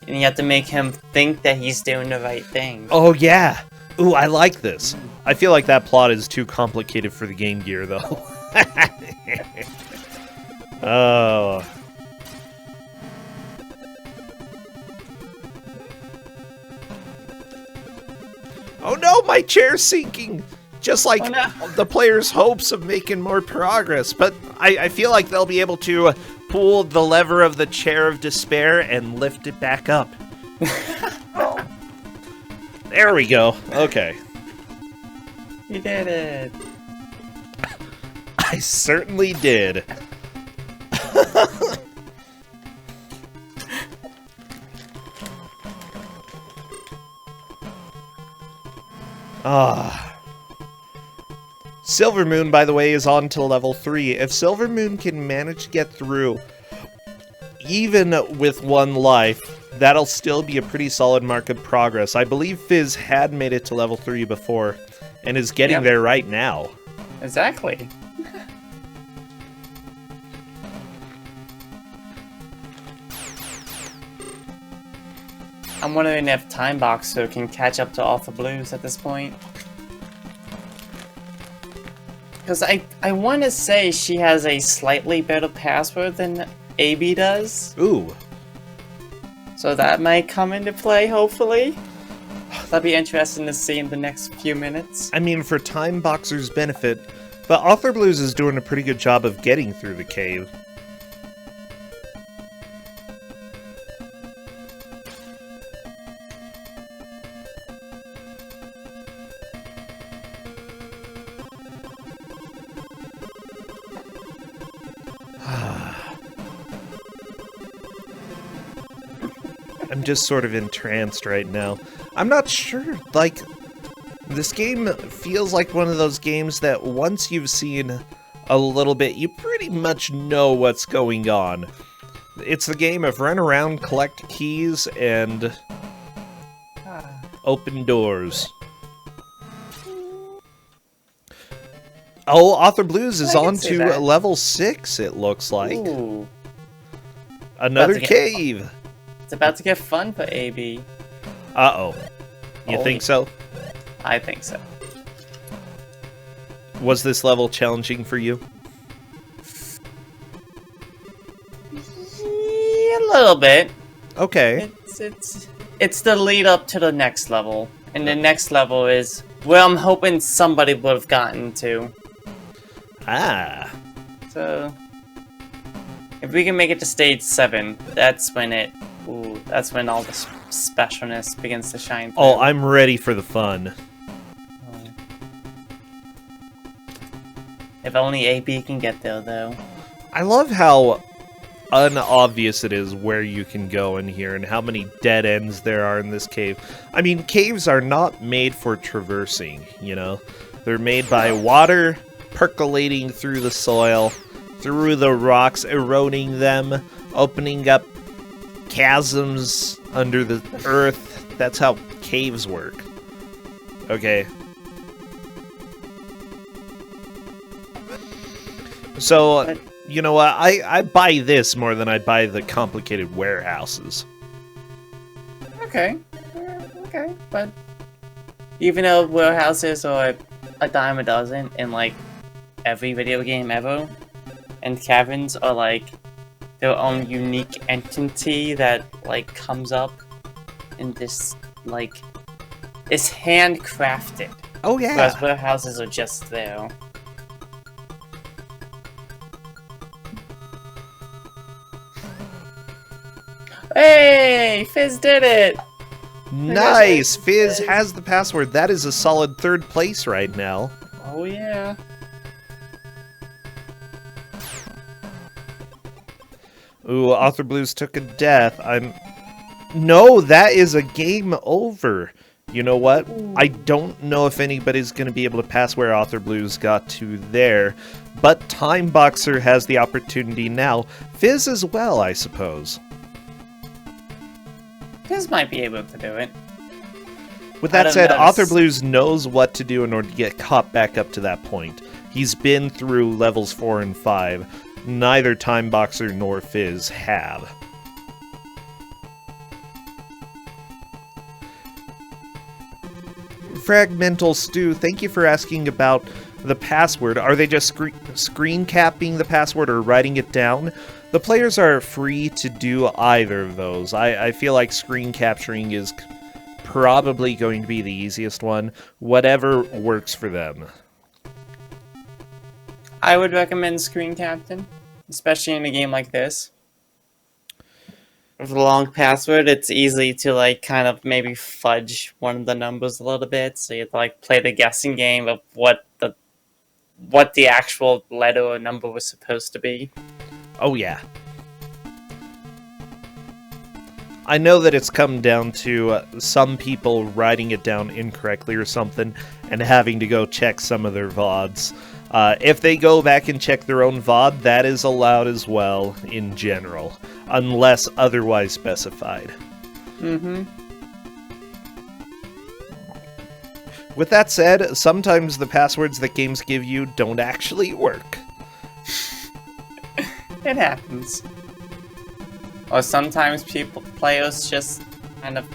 And you have to make him think that he's doing the right thing. Oh, yeah. Ooh, I like this. I feel like that plot is too complicated for the Game Gear, though. Oh. Oh no, my chair's sinking! Just like the player's hopes of making more progress. But I feel like they'll be able to pull the lever of the Chair of Despair and lift it back up. There we go. Okay. You did it. I certainly did. Silver Moon, by the way, is on to level 3. If Silver Moon can manage to get through, even with 1 life, that'll still be a pretty solid mark of progress. I believe Fizz had made it to level 3 before, and is getting there right now. Exactly. I'm wondering if Timeboxer can catch up to Alpha Blues at this point. Because I want to say she has a slightly better password than AB does. Ooh. So that might come into play, hopefully. That'd be interesting to see in the next few minutes. I mean, for Timeboxer's benefit, but Author Blues is doing a pretty good job of getting through the cave. I'm just sort of entranced right now. I'm not sure, like, this game feels like one of those games that once you've seen a little bit, you pretty much know what's going on. It's the game of run around, collect keys, and Open doors. Oh, Author Blues is I can on see to that. level 6, it looks like. Ooh. Another About to get- cave. It's about to get fun for AB. Uh-oh. You Oh, think yeah. so? I think so. Was this level challenging for you? Yeah, a little bit. Okay. It's the lead up to the next level, and the next level is where I'm hoping somebody would have gotten to. Ah. So if we can make it to stage 7, that's when that's when all the specialness begins to shine through. Oh, I'm ready for the fun. If only AB can get there, though. I love how unobvious it is where you can go in here and how many dead ends there are in this cave. I mean, caves are not made for traversing, you know? They're made by water percolating through the soil, through the rocks, eroding them, opening up chasms under the earth. That's how caves work. Okay. So, you know what? I buy this more than I buy the complicated warehouses. Okay. Okay, but even though warehouses are a dime a dozen in like every video game ever, and caverns are like their own unique entity that like comes up in this like is handcrafted. Oh yeah. Whereas warehouses are just there. Hey, Fizz did it! Nice! Fizz has the password. That is a solid 3rd place right now. Oh yeah. Ooh, Author Blues took a death. No, that is a game over. You know what? I don't know if anybody's going to be able to pass where Author Blues got to there, but Time Boxer has the opportunity now. Fizz as well, I suppose. Fizz might be able to do it. With that don't said, know. Author Blues knows what to do in order to get caught back up to that point. He's been through levels 4 and 5. Neither Time Boxer nor Fizz have. Fragmental Stew, thank you for asking about the password. Are they just screen capping the password or writing it down? The players are free to do either of those. I feel like screen capturing is probably going to be the easiest one. Whatever works for them. I would recommend Screen Captain, especially in a game like this. With a long password, it's easy to like kind of maybe fudge one of the numbers a little bit, so you have to like play the guessing game of what the actual letter or number was supposed to be. Oh yeah. I know that it's come down to some people writing it down incorrectly or something and having to go check some of their VODs. If they go back and check their own VOD, that is allowed as well in general, unless otherwise specified. Mm-hmm. With that said, sometimes the passwords that games give you don't actually work. It happens. Or sometimes players just kind of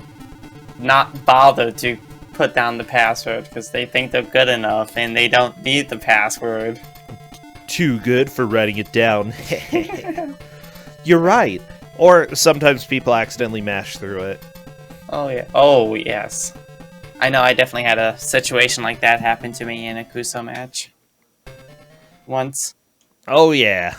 not bother to put down the password because they think they're good enough and they don't need the password. Too good for writing it down. You're right. Or sometimes people accidentally mash through it. Oh yeah. Oh yes. I know I definitely had a situation like that happen to me in a Kuso match. Once. Oh yeah.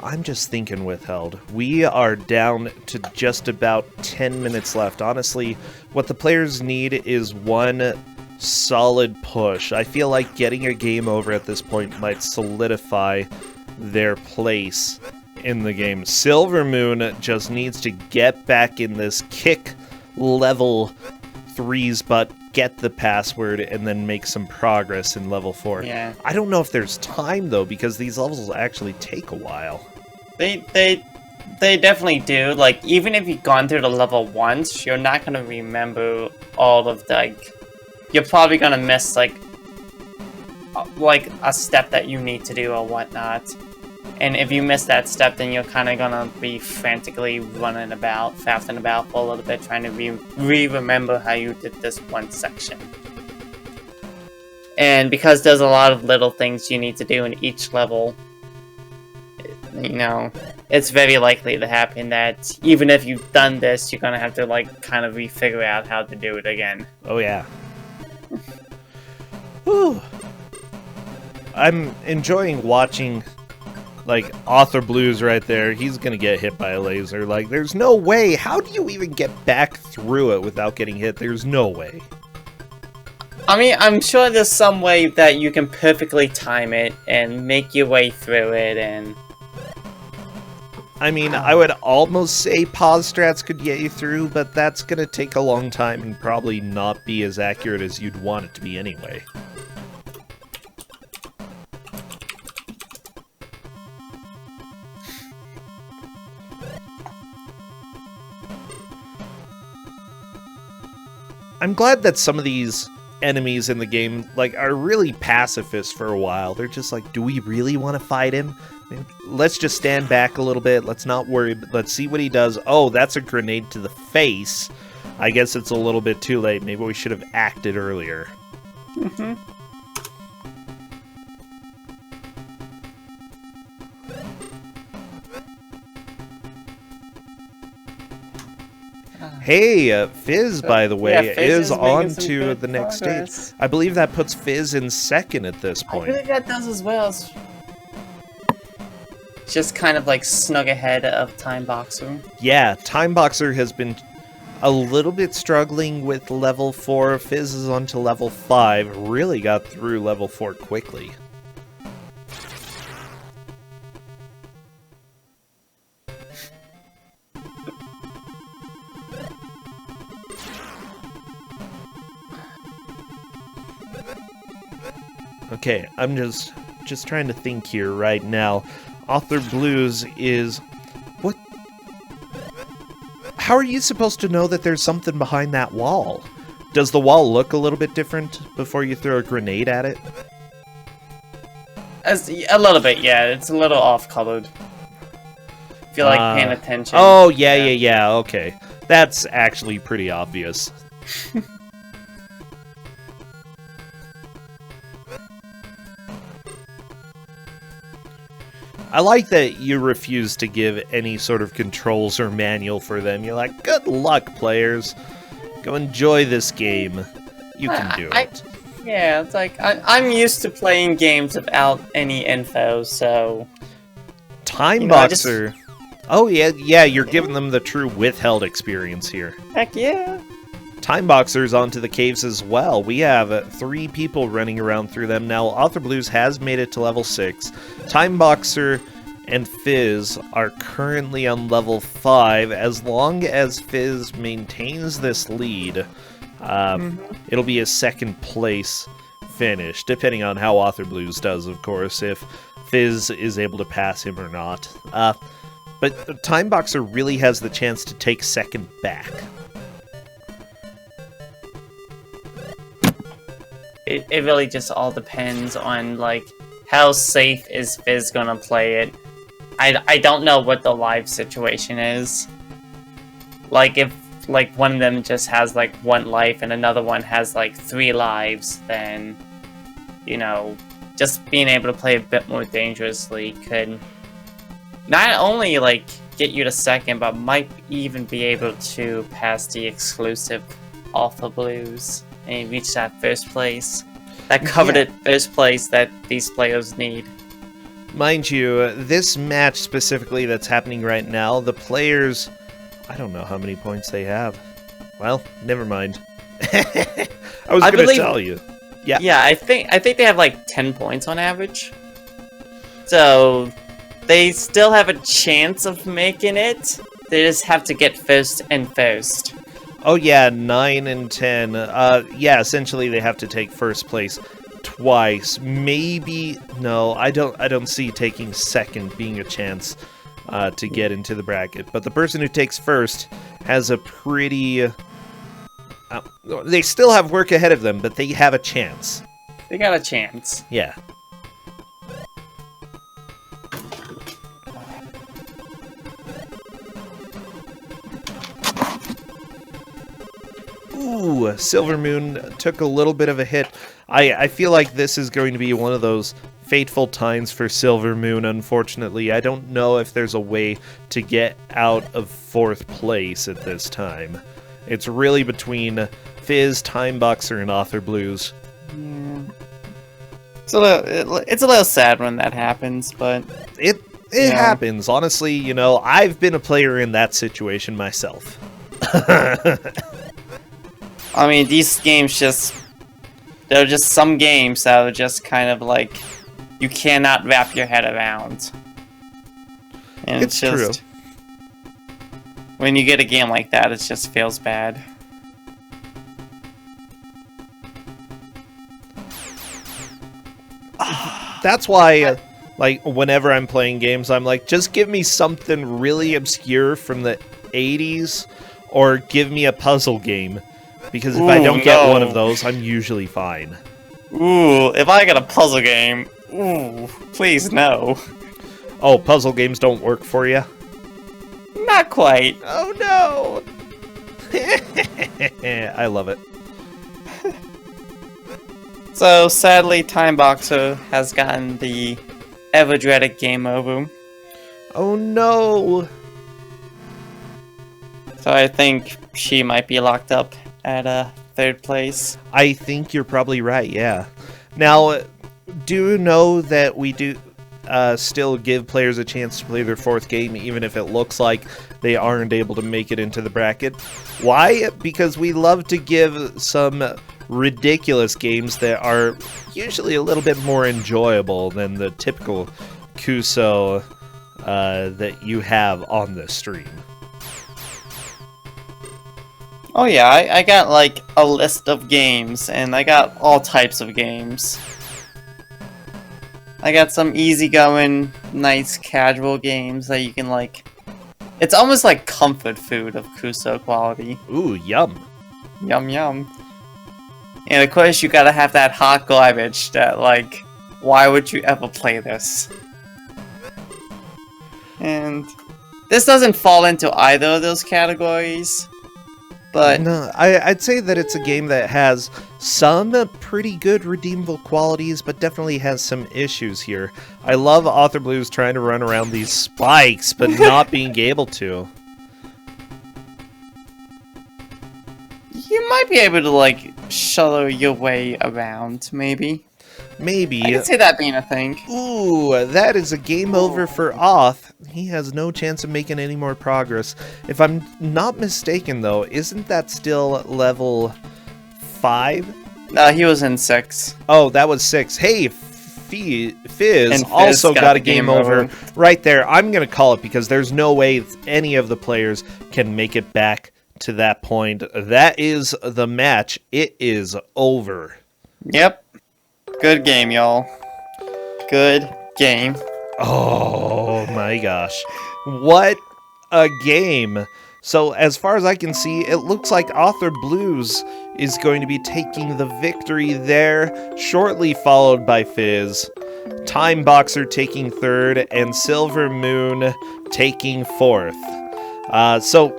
I'm just thinking, Withheld. We are down to just about 10 minutes left. Honestly, what the players need is one solid push. I feel like getting a game over at this point might solidify their place in the game. Silvermoon just needs to get back in this kick level 3's butt, get the password, and then make some progress in level 4. Yeah. I don't know if there's time, though, because these levels actually take a while. They definitely do. Like, even if you've gone through the level once, you're not gonna remember all of the, like, you're probably gonna miss, like a step that you need to do or whatnot. And if you miss that step, then you're kind of gonna be frantically running about, faffing about for a little bit, trying to remember how you did this one section. And because there's a lot of little things you need to do in each level, you know, it's very likely to happen that even if you've done this, you're gonna have to, like, kind of re-figure out how to do it again. Oh, yeah. Whew. I'm enjoying watching, like, Author Blues right there. He's gonna get hit by a laser. Like, there's no way. How do you even get back through it without getting hit? There's no way. I mean, I'm sure there's some way that you can perfectly time it and make your way through it, and... I mean, I would almost say pause strats could get you through, but that's gonna take a long time and probably not be as accurate as you'd want it to be anyway. I'm glad that some of these enemies in the game, like, are really pacifist for a while. They're just like, do we really want to fight him? Let's just stand back a little bit. Let's not worry. Let's see what he does. Oh, that's a grenade to the face. I guess it's a little bit too late. Maybe we should have acted earlier. Mm-hmm. Hey, Fizz, by the way, yeah, Fizz is on making some to good the next progress. stage. I believe that puts Fizz in second at this I point. think that does as well. It's just kind of like snug ahead of Time Boxer. Yeah, Time Boxer has been a little bit struggling with level 4. Fizz is on to level 5. Really got through level 4 quickly. Okay, I'm just trying to think here right now. Author Blues is... What? How are you supposed to know that there's something behind that wall? Does the wall look a little bit different before you throw a grenade at it? As a little bit, yeah. It's a little off-colored. If you're, like, paying attention. Oh, yeah, okay. That's actually pretty obvious. I like that you refuse to give any sort of controls or manual for them. You're like, good luck, players. Go enjoy this game. You can do it. Yeah, it's like, I'm used to playing games without any info, so... Time Boxer. Oh, yeah, you're giving them the true withheld experience here. Heck yeah. Time Boxer's onto the caves as well. We have 3 people running around through them. Now, Author Blues has made it to level 6. Time Boxer and Fizz are currently on level 5. As long as Fizz maintains this lead, it'll be a second place finish, depending on how Author Blues does, of course, if Fizz is able to pass him or not. But Time Boxer really has the chance to take second back. It really just all depends on, like, how safe is Fizz gonna play it. I don't know what the live situation is. Like, if, like, one of them just has, like, 1 life and another one has, like, 3 lives, then, you know, just being able to play a bit more dangerously could not only, like, get you to second, but might even be able to pass the exclusive Alpha Blues and reach that first place. That coveted first place that these players need. Mind you, this match specifically that's happening right now, the players... I don't know how many points they have. Well, never mind. I was going to tell you. Yeah. Yeah, I think they have like 10 points on average. So they still have a chance of making it. They just have to get first and first. Oh yeah, 9 and 10. Yeah, essentially they have to take first place twice. Maybe no, I don't see taking second being a chance to get into the bracket. But the person who takes first has a pretty they still have work ahead of them, but they have a chance. They got a chance. Yeah. Ooh, Silver Moon took a little bit of a hit. I feel like this is going to be one of those fateful times for Silver Moon, unfortunately. I don't know if there's a way to get out of 4th place at this time. It's really between Fizz, Time Boxer, and Author Blues. Yeah. It's a little sad when that happens, but... It happens. Honestly, you know, I've been a player in that situation myself. I mean, these games they're just some games that are just kind of like, you cannot wrap your head around. And it's true. When you get a game like that, it just feels bad. That's why, like, whenever I'm playing games, I'm like, just give me something really obscure from the 80s, or give me a puzzle game. Because if I don't get one of those, I'm usually fine. Ooh, if I get a puzzle game, ooh, please no. Oh, puzzle games don't work for you? Not quite. Oh no! I love it. So, sadly, Time Boxer has gotten the ever-dreaded game over. Oh no! So I think she might be locked up at 3rd place. I think you're probably right, yeah. Now, do you know that we do still give players a chance to play their 4th game, even if it looks like they aren't able to make it into the bracket? Why? Because we love to give some ridiculous games that are usually a little bit more enjoyable than the typical Kuso that you have on the stream. Oh yeah, I got like a list of games, and I got all types of games. I got some easygoing, nice, casual games that you can like... It's almost like comfort food of Kuso quality. Ooh, yum. Yum yum. And of course you gotta have that hot garbage that like, why would you ever play this? And this doesn't fall into either of those categories. But no, I'd say that it's a game that has some pretty good redeemable qualities, but definitely has some issues here. I love Author Blues trying to run around these spikes, but not being able to. You might be able to, like, shuttle your way around, maybe. Maybe. I can see that being a thing. Ooh, that is a game over for Auth. He has no chance of making any more progress. If I'm not mistaken, though, isn't that still level 5? No, he was in 6. Oh, that was 6. Hey, Fizz Fizz also got a game game over right there. I'm going to call it because there's no way any of the players can make it back to that point. That is the match. It is over. Yep. Good game, y'all. Good game. Oh my gosh. What a game. So as far as I can see, it looks like Author Blues is going to be taking the victory there, shortly followed by Fizz. Time Boxer taking 3rd, and Silver Moon taking 4th. So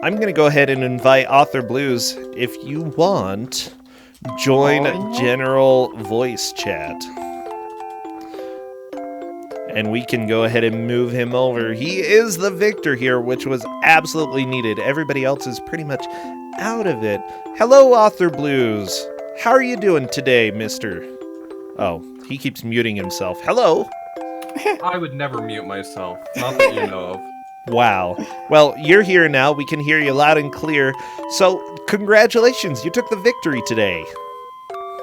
I'm going to go ahead and invite Author Blues, if you want, join general voice chat. And we can go ahead and move him over. He is the victor here, which was absolutely needed. Everybody else is pretty much out of it. Hello, Author Blues. How are you doing today, mister? Oh, he keeps muting himself. Hello. I would never mute myself. Not that you know of. Wow. Well, you're here now. We can hear you loud and clear. So, congratulations. You took the victory today.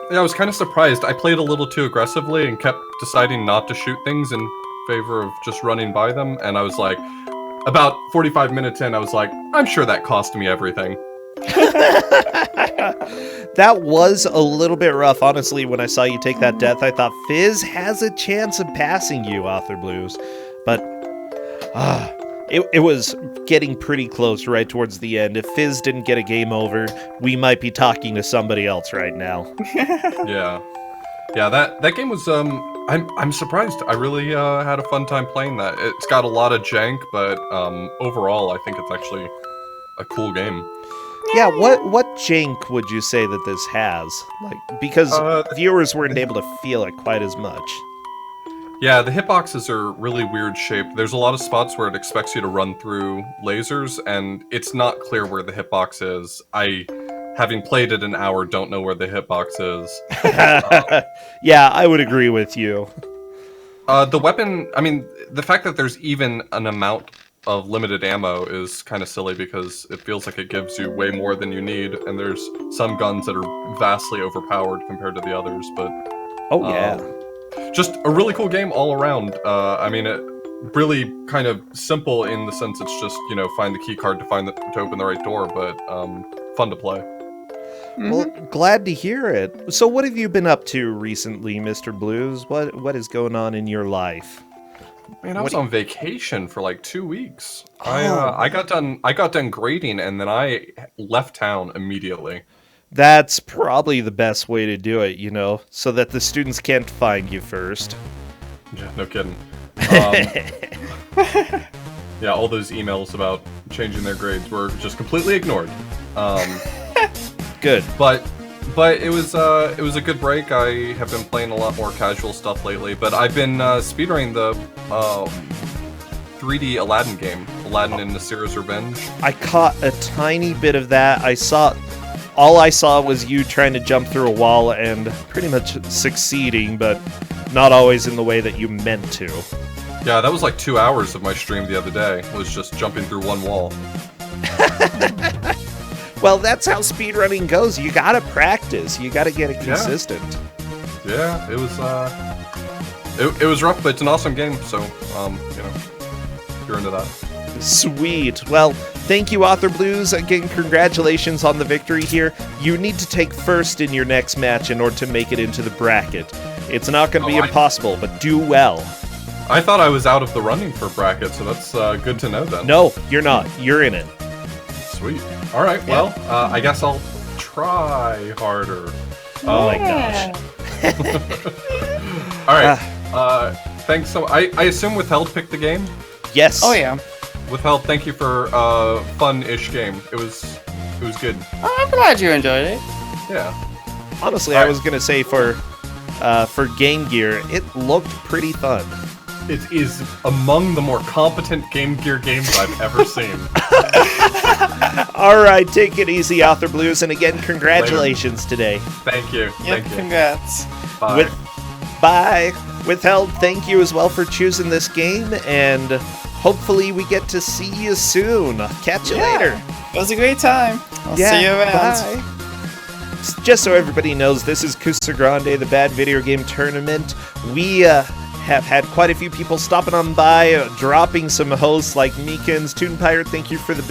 Yeah, I was kind of surprised. I played a little too aggressively and kept deciding not to shoot things, and favor of just running by them, and I was like, about 45 minutes in, I was like, I'm sure that cost me everything. That was a little bit rough, honestly. When I saw you take that death, I thought Fizz has a chance of passing you, Author Blues. But it was getting pretty close right towards the end. If Fizz didn't get a game over, we might be talking to somebody else right now. Yeah, that game was I'm surprised. I really had a fun time playing that. It's got a lot of jank, but overall I think it's actually a cool game. Yeah, what jank would you say that this has? Like, because viewers weren't able to feel it quite as much. Yeah, the hitboxes are really weird shaped. There's a lot of spots where it expects you to run through lasers, and it's not clear where the hitbox is. Having played it an hour, don't know where the hitbox is. Yeah, I would agree with you. The weapon, I mean, the fact that there's even an amount of limited ammo is kind of silly because it feels like it gives you way more than you need, and there's some guns that are vastly overpowered compared to the others, but... Oh, yeah. Just a really cool game all around. I mean, it really kind of simple in the sense it's just, you know, find the key card to open the right door, but fun to play. Well, glad to hear it. So what have you been up to recently, Mr. Blues? What is going on in your life? Man, I was on vacation for like 2 weeks. Oh. I got done grading, and then I left town immediately. That's probably the best way to do it, you know, so that the students can't find you first. Yeah, no kidding. Yeah, all those emails about changing their grades were just completely ignored. Good. But it was a good break. I have been playing a lot more casual stuff lately, but I've been speedrunning the 3D Aladdin game, Aladdin and Nasira's Revenge. I caught a tiny bit of that. All I saw was you trying to jump through a wall and pretty much succeeding, but not always in the way that you meant to. Yeah, that was like 2 hours of my stream the other day, was just jumping through one wall. Well, that's how speedrunning goes. You gotta practice. You gotta get it consistent. Yeah, it was rough, but it's an awesome game, so, you know, if you're into that. Sweet. Well, thank you, Author Blues. Again, congratulations on the victory here. You need to take first in your next match in order to make it into the bracket. It's not going to be impossible, but do well. I thought I was out of the running for bracket, so that's good to know then. No, you're not. You're in it. Sweet. All right, well, I guess I'll try harder. Oh my gosh. All right. Thanks so much. I assume Withheld picked the game? Yes. Oh yeah. Withheld, thank you for a fun-ish game. It was good. Oh, I'm glad you enjoyed it. Yeah. Honestly, I was gonna say for Game Gear, it looked pretty fun. It is among the more competent Game Gear games I've ever seen. All right, take it easy, Author Blues, and again, congratulations today. Thank you. Yep, Thank you. congrats. Bye. Bye. Withheld, thank you as well for choosing this game, and hopefully we get to see you soon. Catch you later. It was a great time. I'll see you around. Bye. Just so everybody knows, this is Kusogr4nde, the Bad Video Game Tournament. We have had quite a few people stopping on by, dropping some hosts like Meekins, Toon Pirate, thank you for the